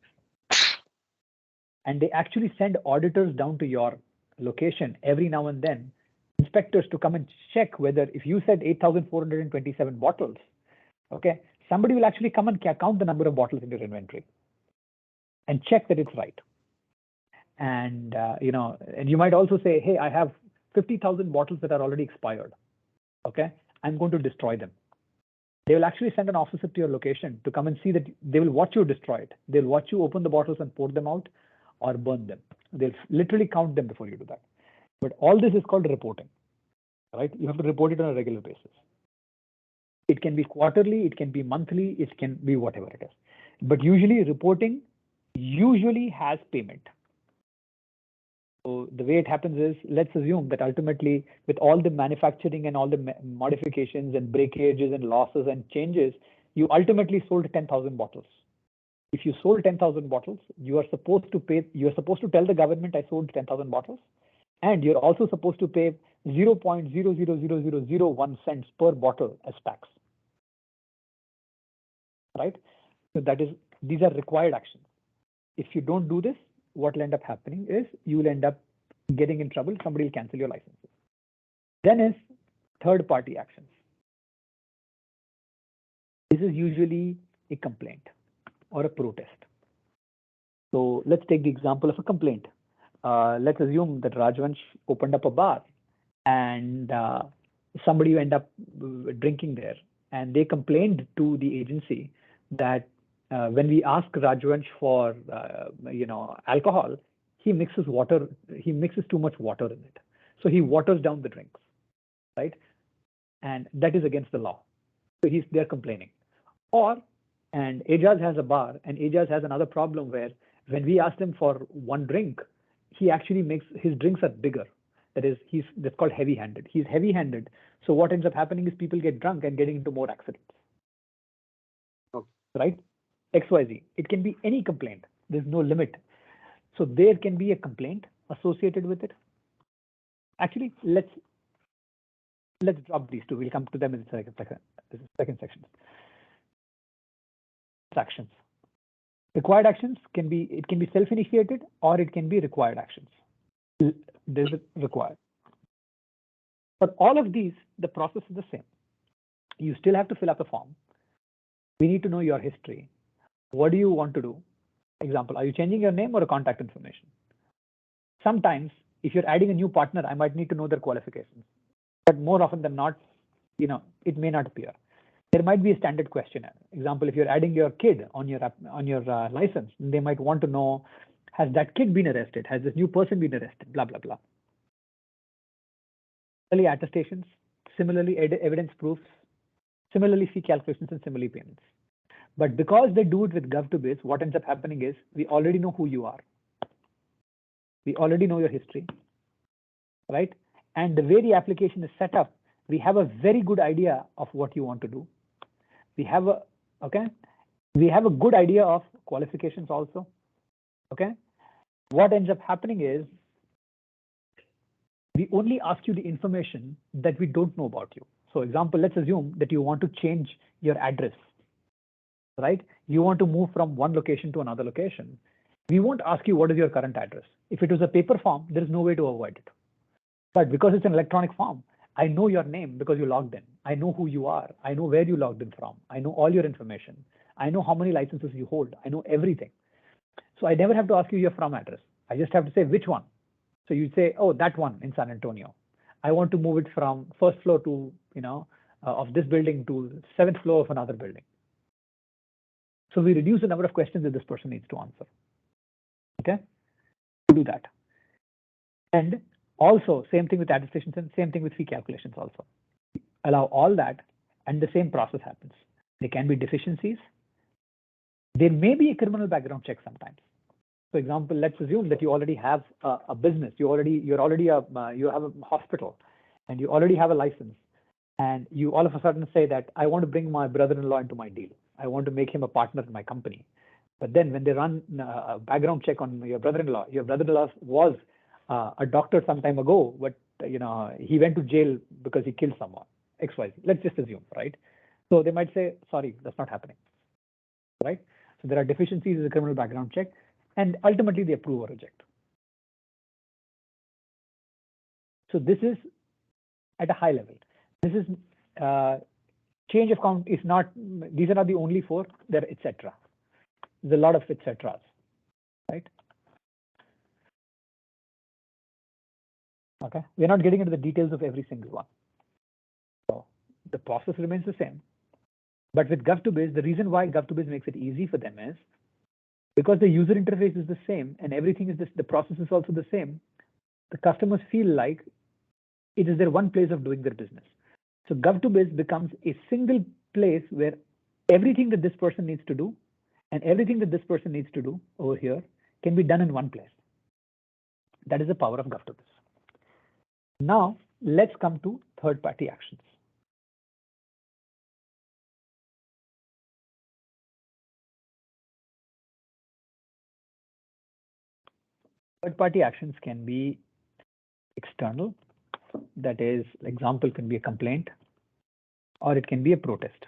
And they actually send auditors down to your location every now and then, inspectors to come and check whether if you said 8,427 bottles, okay, somebody will actually come and count the number of bottles in your inventory and check that it's right. And and you might also say, hey, I have 50,000 bottles that are already expired. Okay, I'm going to destroy them. They will actually send an officer to your location to come and see that they will watch you destroy it. They'll watch you open the bottles and pour them out or burn them. They'll literally count them before you do that. But all this is called reporting, right? You have to report it on a regular basis. It can be quarterly, it can be monthly, it can be whatever it is. But usually reporting usually has payment. So the way it happens is, let's assume that ultimately with all the manufacturing and all the modifications and breakages and losses and changes, you ultimately sold 10,000 bottles. If you sold 10,000 bottles, you are supposed to pay, you're supposed to tell the government I sold 10,000 bottles, and you're also supposed to pay 0.000001 cents per bottle as tax. Right? So these are required actions. If you don't do this, what will end up happening is you will end up getting in trouble. Somebody will cancel your licenses. Then is third-party actions. This is usually a complaint or a protest. So let's take the example of a complaint. Let's assume that Rajvansh opened up a bar and somebody end up drinking there, and they complained to the agency that when we ask Rajvansh for alcohol, he mixes too much water in it. So he waters down the drinks, right? And that is against the law. So they're complaining. And Ajaz has a bar, and Ajaz has another problem where when we ask him for one drink, he actually makes his drinks are bigger. That is, that's called heavy-handed. He's heavy-handed. So what ends up happening is people get drunk and getting into more accidents. Okay. Right? XYZ. It can be any complaint. There's no limit. So there can be a complaint associated with it. Actually, let's drop these two. We'll come to them in the second section. Actions. Required actions can be self-initiated or it can be required actions. There's a required. For all of these, the process is the same. You still have to fill up a form. We need to know your history. What do you want to do? Example, are you changing your name or a contact information? Sometimes, if you're adding a new partner, I might need to know their qualifications. But more often than not, it may not appear. There might be a standard questionnaire. Example, if you're adding your kid on your license, they might want to know, has that kid been arrested? Has this new person been arrested? Blah, blah, blah. Similarly, attestations, similarly, evidence proofs, similarly, fee calculations, and similarly, payments. But because they do it with Gov2Biz, what ends up happening is we already know who you are. We already know your history, right? And the way the application is set up, we have a very good idea of what you want to do. We have a good idea of qualifications also. Okay. What ends up happening is we only ask you the information that we don't know about you. So example, let's assume that you want to change your address, right? You want to move from one location to another location. We won't ask you what is your current address. If it was a paper form, there is no way to avoid it. But because it's an electronic form, I know your name because you logged in. I know who you are. I know where you logged in from. I know all your information. I know how many licenses you hold. I know everything. So I never have to ask you your from address. I just have to say which one. So you say, oh, that one in San Antonio. I want to move it from first floor to, of this building to 7th floor of another building. So we reduce the number of questions that this person needs to answer. Okay, to do that. And also same thing with attestations and same thing with fee calculations also. Allow all that and the same process happens. There can be deficiencies. There may be a criminal background check sometimes. For example, let's assume that you already have a business, you have a hospital, and you already have a license, and you all of a sudden say that I want to bring my brother-in-law into my deal. I want to make him a partner in my company. But then when they run a background check on your brother-in-law was a doctor some time ago, but he went to jail because he killed someone. XYZ. Let's just assume, right? So they might say, sorry, that's not happening, right? So there are deficiencies in the criminal background check, and ultimately they approve or reject. So this is at a high level. This is change of count is not, these are not the only 4, there are etc. There's a lot of etcetras, right? Okay, we're not getting into the details of every single one. So the process remains the same. But with Gov2Biz, the reason why Gov2Biz makes it easy for them is because the user interface is the same and everything is the process is also the same. The customers feel like it is their one place of doing their business. So Gov2Biz becomes a single place where everything that this person needs to do and everything that this person needs to do over here can be done in one place. That is the power of Gov2Biz. Now let's come to third-party actions. Third-party actions can be external. That is, example can be a complaint, or it can be a protest.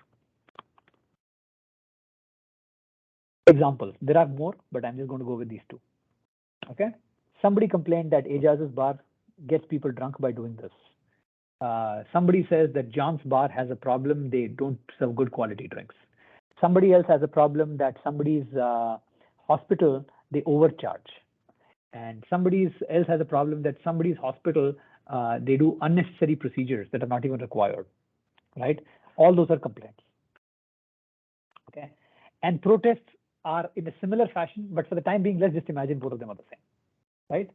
Examples, there are more, but I'm just going to go with these 2. Okay, somebody complained that Ajaz's bar gets people drunk by doing this. Somebody says that John's bar has a problem, they don't serve good quality drinks. Somebody else has a problem that somebody's hospital, they overcharge. And somebody else has a problem that somebody's hospital, they do unnecessary procedures that are not even required, right? All those are complaints. Okay, and protests are in a similar fashion, but for the time being, let's just imagine both of them are the same, right?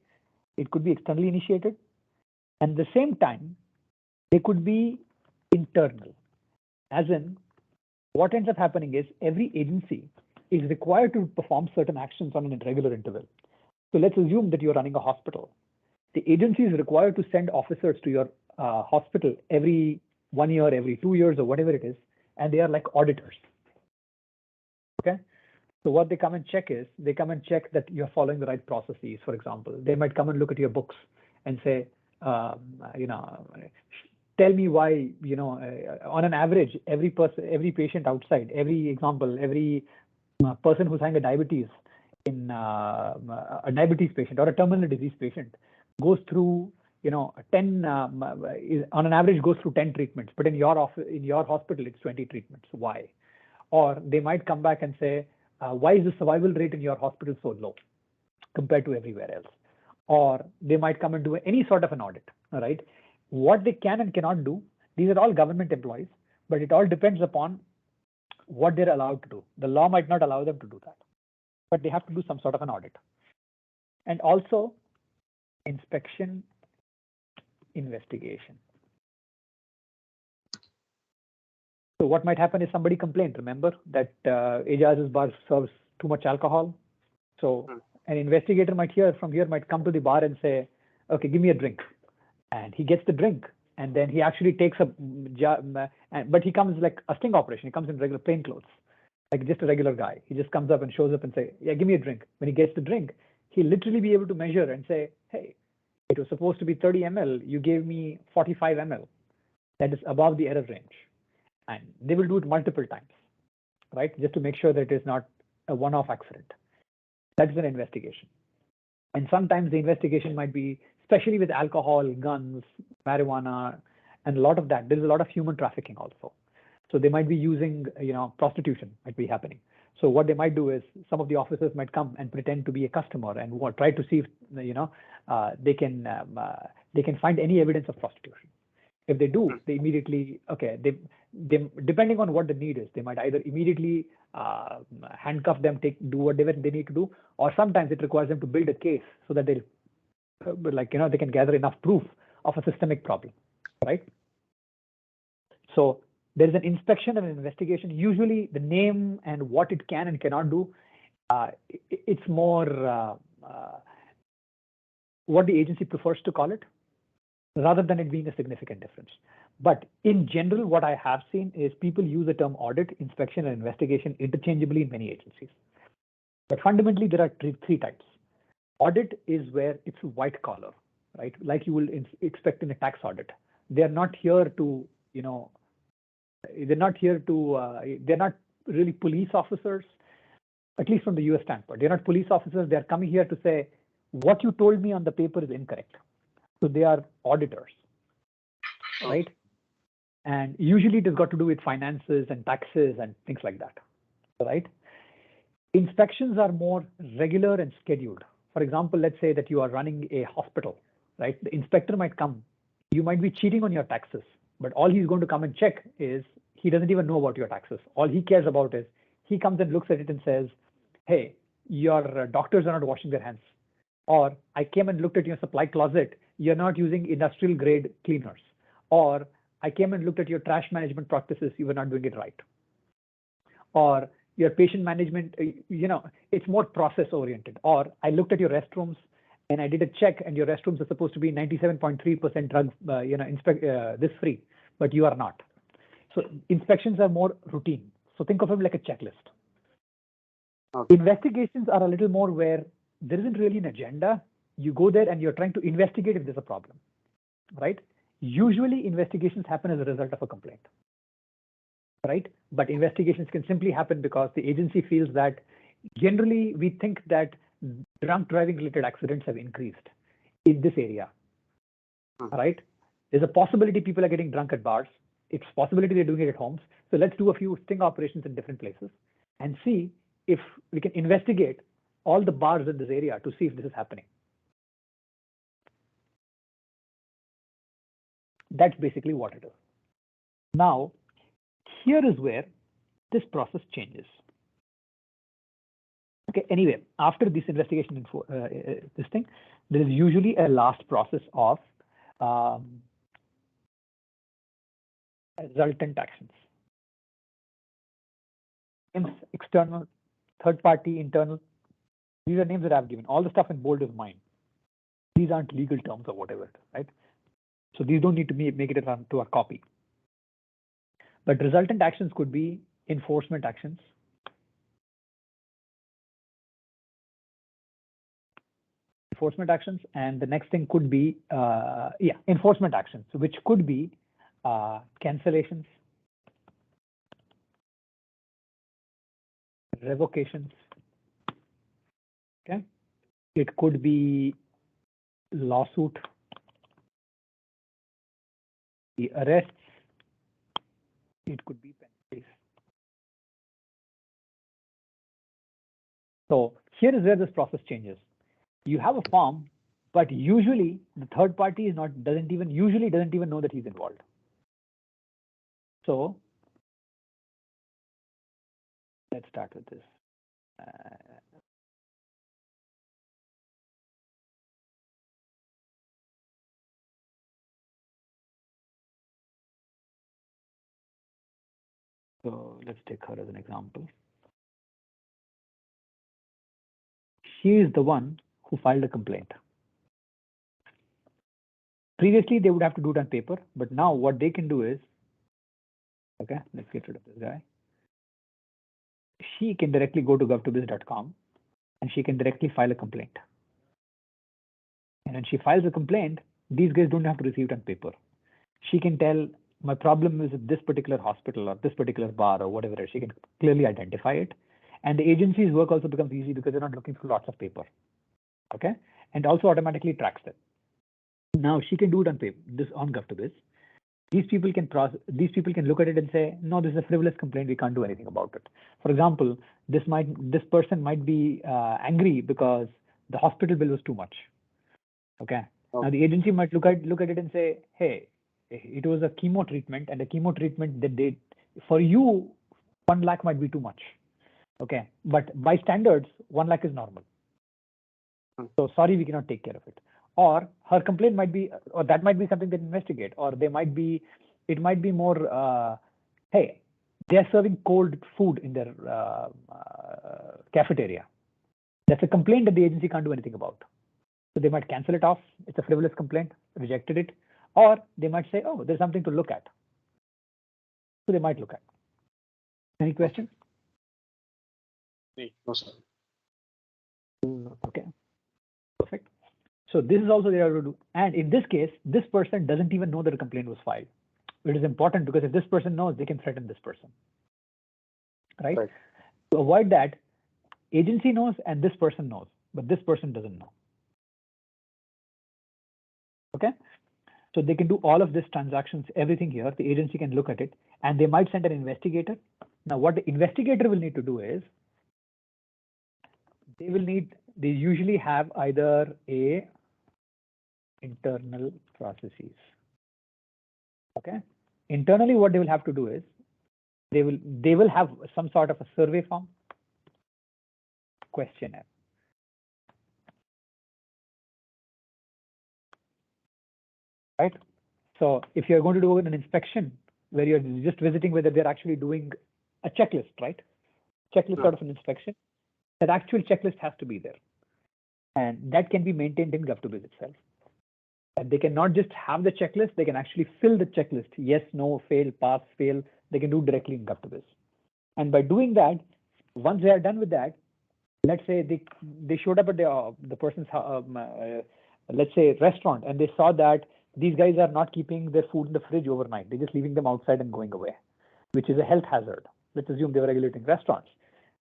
It could be externally initiated, and at the same time, they could be internal, as in what ends up happening is every agency is required to perform certain actions on an irregular interval. So let's assume that you're running a hospital. The agency is required to send officers to your hospital every 1 year, every 2 years, or whatever it is, and they are like auditors. Okay, so what they come and check is they come and check that you're following the right processes. For example, they might come and look at your books and say, tell me why, on an average, every patient outside, every person who's having a diabetes a diabetes patient or a terminal disease patient goes through 10 on an average goes through 10 treatments, but in your hospital it's 20 treatments. Why? Or they might come back and say, why is the survival rate in your hospital so low compared to everywhere else? Or they might come and do any sort of an audit. All right, what they can and cannot do, these are all government employees, but it all depends upon what they're allowed to do. The law might not allow them to do that, but they have to do some sort of an audit. And also inspection, investigation. So what might happen is somebody complained, remember, that Ajaz's bar serves too much alcohol. So an investigator might come to the bar and say, okay, give me a drink. And he gets the drink. And then he actually takes but he comes like a sting operation. He comes in regular plain clothes, like just a regular guy. He just comes up and shows up and say, yeah, give me a drink. When he gets the drink, he'll literally be able to measure and say, hey, it was supposed to be 30 ml. You gave me 45 ml. That is above the error range. And they will do it multiple times, right? Just to make sure that it is not a one-off accident. That is an investigation. And sometimes the investigation might be, especially with alcohol, guns, marijuana, and a lot of that. There's a lot of human trafficking also. So they might be using, prostitution might be happening. So what they might do is some of the officers might come and pretend to be a customer and try to see if, they can find any evidence of prostitution. If they do, they immediately, they depending on what the need is, they might either immediately handcuff them, do whatever they need to do, or sometimes it requires them to build a case so that they can gather enough proof of a systemic problem, right? So there is an inspection and an investigation. Usually the name and what it can and cannot do, it's more what the agency prefers to call it, rather than it being a significant difference. But in general, what I have seen is people use the term audit, inspection, and investigation interchangeably in many agencies. But fundamentally, there are three types. Audit is where it's white collar, right? Like you will expect in a tax audit. They're not here to, they're not really police officers, at least from the US standpoint. They're not police officers. They're coming here to say, what you told me on the paper is incorrect. So they are auditors, right? And usually it has got to do with finances and taxes and things like that, right? Inspections are more regular and scheduled. For example, let's say that you are running a hospital, right? The inspector might come. You might be cheating on your taxes, but all he's going to come and check is he doesn't even know about your taxes. All he cares about is he comes and looks at it and says, hey, your doctors are not washing their hands. Or I came and looked at your supply closet. You're not using industrial grade cleaners. Or I came and looked at your trash management practices. You were not doing it right. Or your patient management, it's more process oriented. Or I looked at your restrooms and I did a check and your restrooms are supposed to be 97.3% drug, this free, but you are not. So inspections are more routine. So think of them like a checklist. Okay. Investigations are a little more where there isn't really an agenda. You go there and you're trying to investigate if there's a problem, right? Usually investigations happen as a result of a complaint, right? But investigations can simply happen because the agency feels that generally we think that drunk driving related accidents have increased in this area, right? There's a possibility people are getting drunk at bars. It's a possibility they're doing it at homes. So let's do a few sting operations in different places and see if we can investigate all the bars in this area to see if this is happening. That's basically what it is. Now, here is where this process changes. Okay, anyway, after this investigation, this thing, there is usually a last process of resultant actions. External, third party, internal. These are names that I've given. All the stuff in bold is mine. These aren't legal terms or whatever, right? So these don't need to make it to a copy. But resultant actions could be enforcement actions. Enforcement actions, and the next thing could be, enforcement actions, which could be cancellations, revocations. Okay, it could be lawsuit, the arrests, it could be penalties. So here is where this process changes. You have a form, but usually the third party doesn't even know that he's involved. So let's start with this. So let's take her as an example. She is the one who filed a complaint. Previously, they would have to do it on paper, but now what they can do is, okay, let's get rid of this guy. She can directly go to gov2biz.com and she can directly file a complaint. And when she files a complaint, these guys don't have to receive it on paper. She can tell, my problem is at this particular hospital or this particular bar or whatever. She can clearly identify it. And the agency's work also becomes easy because they're not looking for lots of paper. Okay. and also automatically tracks them. Now she can do it on this on Gov2Biz. These people can look at it and say, no, this is a frivolous complaint. We can't do anything about it. For example, this person might be angry because the hospital bill was too much. Okay. Now the agency might look at it and say, hey, it was a chemo treatment, and a chemo treatment that they, for you, 1 lakh might be too much. Okay. But by standards, 1 lakh is normal. So sorry, we cannot take care of it. Or her complaint might be, or that might be something that investigate, or it might be more, hey, they're serving cold food in their cafeteria. That's a complaint that the agency can't do anything about. So they might cancel it off. It's a frivolous complaint, rejected it. Or they might say, oh, there's something to look at. So they might look at. Any questions? No, sir. Okay. Perfect. So this is also they are to do. And in this case, this person doesn't even know that a complaint was filed. It is important because if this person knows, they can threaten this person. Right? To avoid that, agency knows and this person knows, but this person doesn't know. Okay. So they can do all of these transactions, everything here. The agency can look at it and they might send an investigator. Now, what the investigator will need to do is they usually have either a internal processes. Okay. Internally, what they will have to do is they will have some sort of a survey form, questionnaire. Right. So if you're going to do an inspection where you're just visiting whether they're actually doing a checklist, right? Checklist sort of an inspection, that actual checklist has to be there. And that can be maintained in Gov2Biz itself. And they cannot just have the checklist, they can actually fill the checklist. Yes, no, fail, pass, fail. They can do directly in Gov2Biz. And by doing that, once they are done with that, let's say they showed up at the person's let's say restaurant, and they saw that these guys are not keeping their food in the fridge overnight. They're just leaving them outside and going away, which is a health hazard. Let's assume they were regulating restaurants.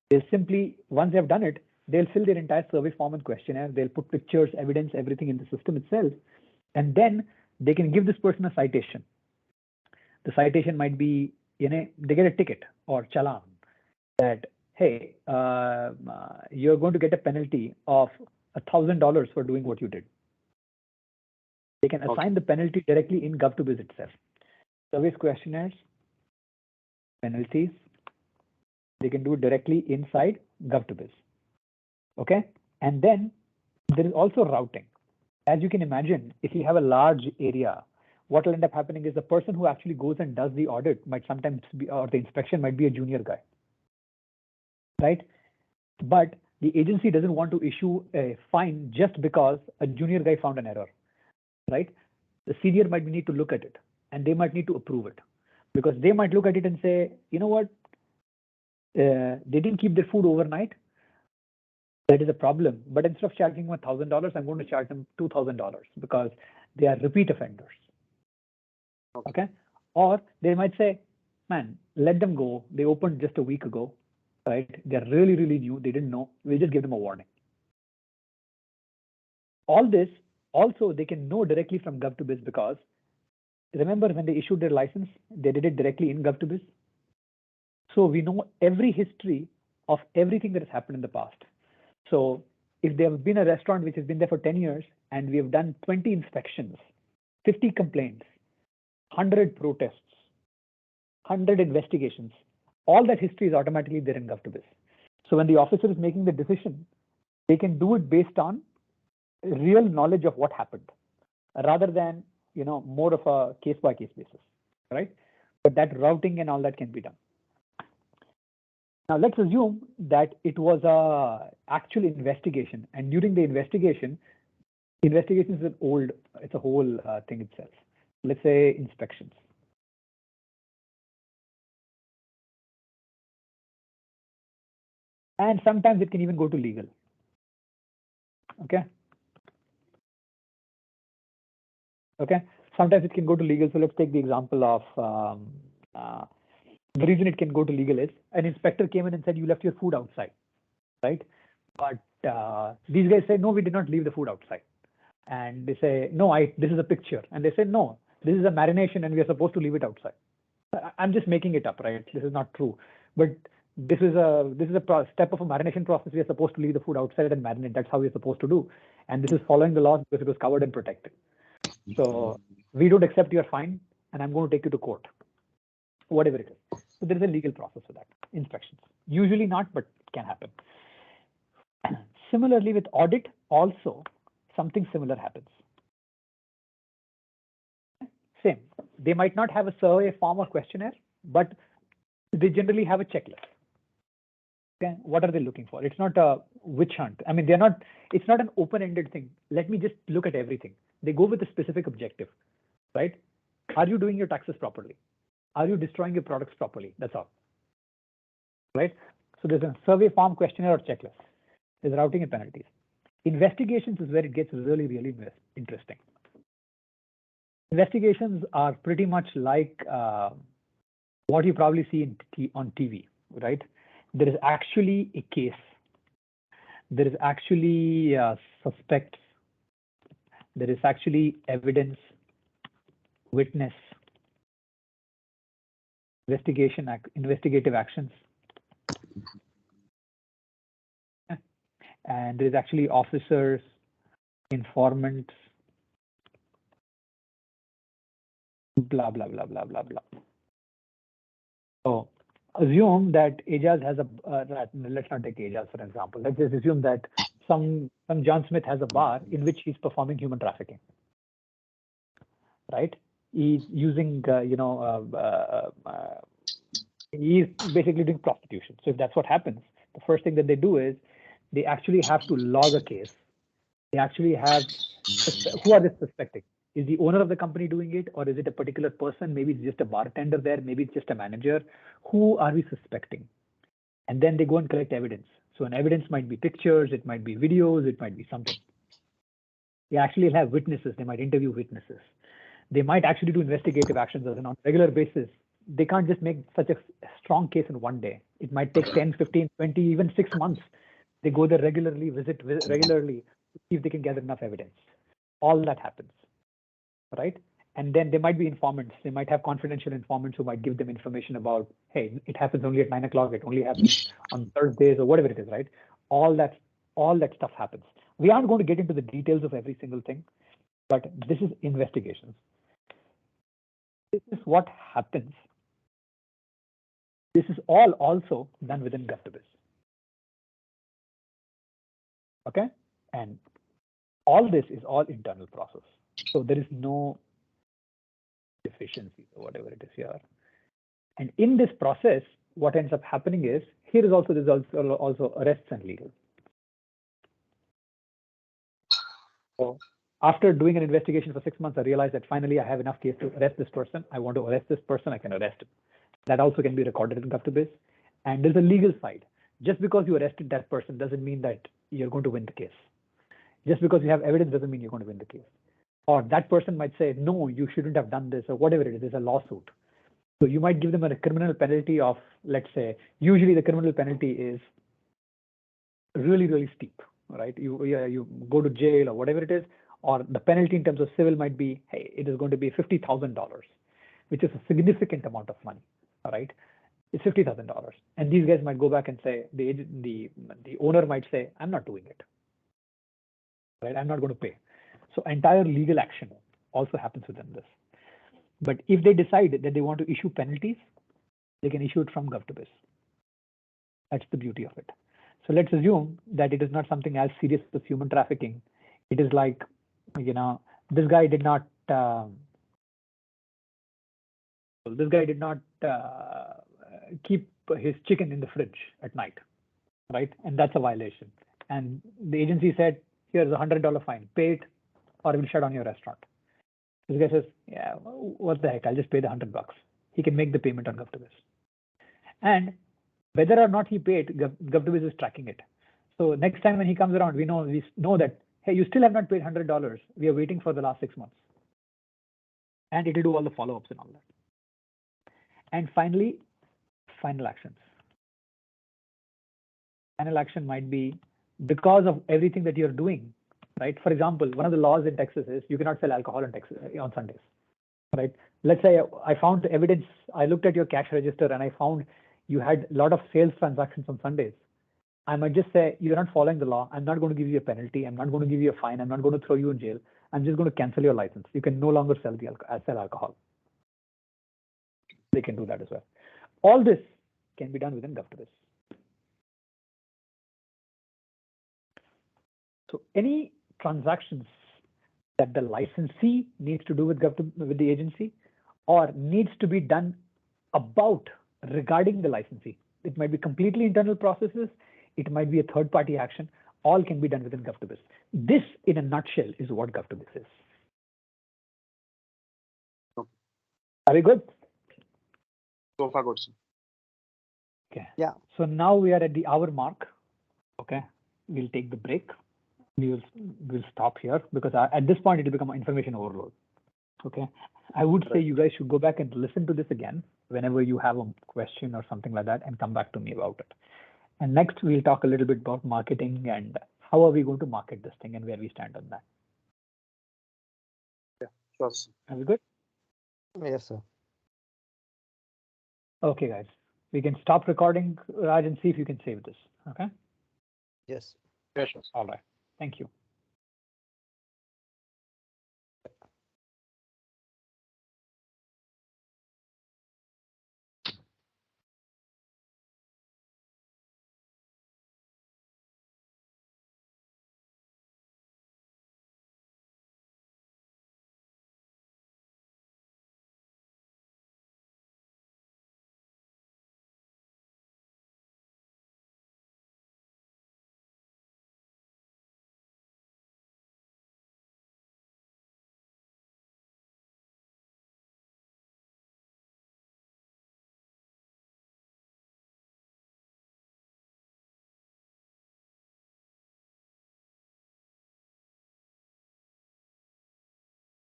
They'll simply, once they've done it, they'll fill their entire survey form and questionnaire. They'll put pictures, evidence, everything in the system itself. And then they can give this person a citation. The citation might be, they get a ticket or challan that, hey, you're going to get a penalty of $1,000 for doing what you did. They can assign the penalty directly in Gov2Biz itself. Service questionnaires, penalties, they can do it directly inside Gov2Biz. Okay, and then there is also routing. As you can imagine, if you have a large area, what will end up happening is the person who actually goes and does the audit might sometimes be, or the inspection might be a junior guy, right? But the agency doesn't want to issue a fine just because a junior guy found an error, right? The senior might need to look at it and they might need to approve it because they might look at it and say, you know what, they didn't keep their food overnight. That is a problem. But instead of charging them $1,000, I'm going to charge them $2,000 because they are repeat offenders. Okay. Or they might say, man, let them go. They opened just a week ago, right? They're really, really new. They didn't know. We'll just give them a warning. All this also they can know directly from Gov2Biz because remember when they issued their license, they did it directly in Gov2Biz. So we know every history of everything that has happened in the past. So if there have been a restaurant which has been there for 10 years and we have done 20 inspections, 50 complaints, 100 protests, 100 investigations, all that history is automatically there in Gov2Biz. So when the officer is making the decision, they can do it based on real knowledge of what happened rather than, more of a case by case basis, right? But that routing and all that can be done. Now let's assume that it was a actual investigation, and during the investigation is it's a whole thing itself. Let's say inspections. And sometimes it can even go to legal. Okay. Okay. Sometimes it can go to legal. So let's take the example of the reason it can go to legal is an inspector came in and said you left your food outside, right? But these guys say, no, we did not leave the food outside. And they say, no, this is a picture. And they say, no, this is a marination and we are supposed to leave it outside. I'm just making it up, right? This is not true. But this is a step of a marination process. We are supposed to leave the food outside and marinate. That's how we're supposed to do. And this is following the laws because it was covered and protected. So we don't accept your fine, and I'm going to take you to court, whatever it is. So there is a legal process for that. Inspections. Usually not, but it can happen. Similarly, with audit, also something similar happens. Same. They might not have a survey form or questionnaire, but they generally have a checklist. Okay, what are they looking for? It's not a witch hunt. I mean, they're not. It's not an open-ended thing. Let me just look at everything. They go with a specific objective, right? Are you doing your taxes properly? Are you destroying your products properly? That's all, right? So there's a survey form, questionnaire, or checklist. There's routing and penalties. Investigations is where it gets really, really interesting. Investigations are pretty much like what you probably see on TV, right? There is actually a case. There is actually suspects. There is actually evidence, witness, investigative actions. And there is actually officers, informants, blah, blah, blah, blah, blah, blah. So assume that Aijaz has a, let's not take Aijaz for example. Let's just assume that some John Smith has a bar in which he's performing human trafficking, right? He's using, he's basically doing prostitution. So if that's what happens, the first thing that they do is they actually have to log a case. They actually have, who are they suspecting? Is the owner of the company doing it, or is it a particular person? Maybe it's just a bartender there, maybe it's just a manager. Who are we suspecting? And then they go and collect evidence. So an evidence might be pictures, it might be videos, it might be something. They actually have witnesses, they might interview witnesses. They might actually do investigative actions on a regular basis. They can't just make such a strong case in one day. It might take 10, 15, 20, even 6 months. They go there regularly, visit regularly to see if they can gather enough evidence. All that happens, right? And then there might be informants. They might have confidential informants who might give them information about, hey, it happens only at 9 o'clock. It only happens on Thursdays or whatever it is, right? All that stuff happens. We aren't going to get into the details of every single thing, but this is investigations. This is what happens. This is all also done within GovToBiz. Okay, and all this is all internal process. So there is no deficiencies or whatever it is here. And in this process, what ends up happening is here is also also arrests and legal. So after doing an investigation for 6 months, I realized that finally I have enough case to arrest this person. I want to arrest this person, I can arrest him. That also can be recorded in GovToBiz. And there's a legal side. Just because you arrested that person doesn't mean that you're going to win the case. Just because you have evidence doesn't mean you're going to win the case. Or that person might say, no, you shouldn't have done this, or whatever it is, there's a lawsuit. So you might give them a criminal penalty of, let's say, usually the criminal penalty is really, really steep, right? You go to jail or whatever it is, or the penalty in terms of civil might be, hey, it is going to be $50,000, which is a significant amount of money, all right? It's $50,000. And these guys might go back and say, the owner might say, I'm not doing it, right? I'm not going to pay. So entire legal action also happens within this. But if they decide that they want to issue penalties, they can issue it from GovToBiz. That's the beauty of it. So let's assume that it is not something as serious as human trafficking. It is like, this guy did not keep his chicken in the fridge at night, right? And that's a violation. And the agency said, here's a $100 fine, pay it, or we'll shut down your restaurant. This guy says, yeah, what the heck, I'll just pay the $100. He can make the payment on GovToBiz. And whether or not he paid, GovToBiz is tracking it. So next time when he comes around, we know that, hey, you still have not paid $100. We are waiting for the last 6 months. And it will do all the follow-ups and all that. And finally, final actions. Final action might be because of everything that you're doing, right? For example, one of the laws in Texas is you cannot sell alcohol in Texas on Sundays, right? Let's say I found evidence, I looked at your cash register and I found you had a lot of sales transactions on Sundays. I might just say, you're not following the law. I'm not going to give you a penalty. I'm not going to give you a fine. I'm not going to throw you in jail. I'm just going to cancel your license. You can no longer sell alcohol. They can do that as well. All this can be done within GovToBiz. So any transactions that the licensee needs to do with the agency or needs to be done about regarding the licensee. It might be completely internal processes. It might be a third-party action. All can be done within GovToBiz. This, in a nutshell, is what GovToBiz is. Okay. Are we good? So far, good, sir. Okay. Yeah. So now we are at the hour mark. Okay. We'll take the break. We'll stop here because at this point it will become information overload. Okay. I would say you guys should go back and listen to this again whenever you have a question or something like that and come back to me about it. And next we'll talk a little bit about marketing and how are we going to market this thing and where we stand on that. Yeah, sure, sir. Are we good? Yes, sir. Okay, guys. We can stop recording, Raj, and see if you can save this. Okay. Yes. Yeah, sure. All right. Thank you.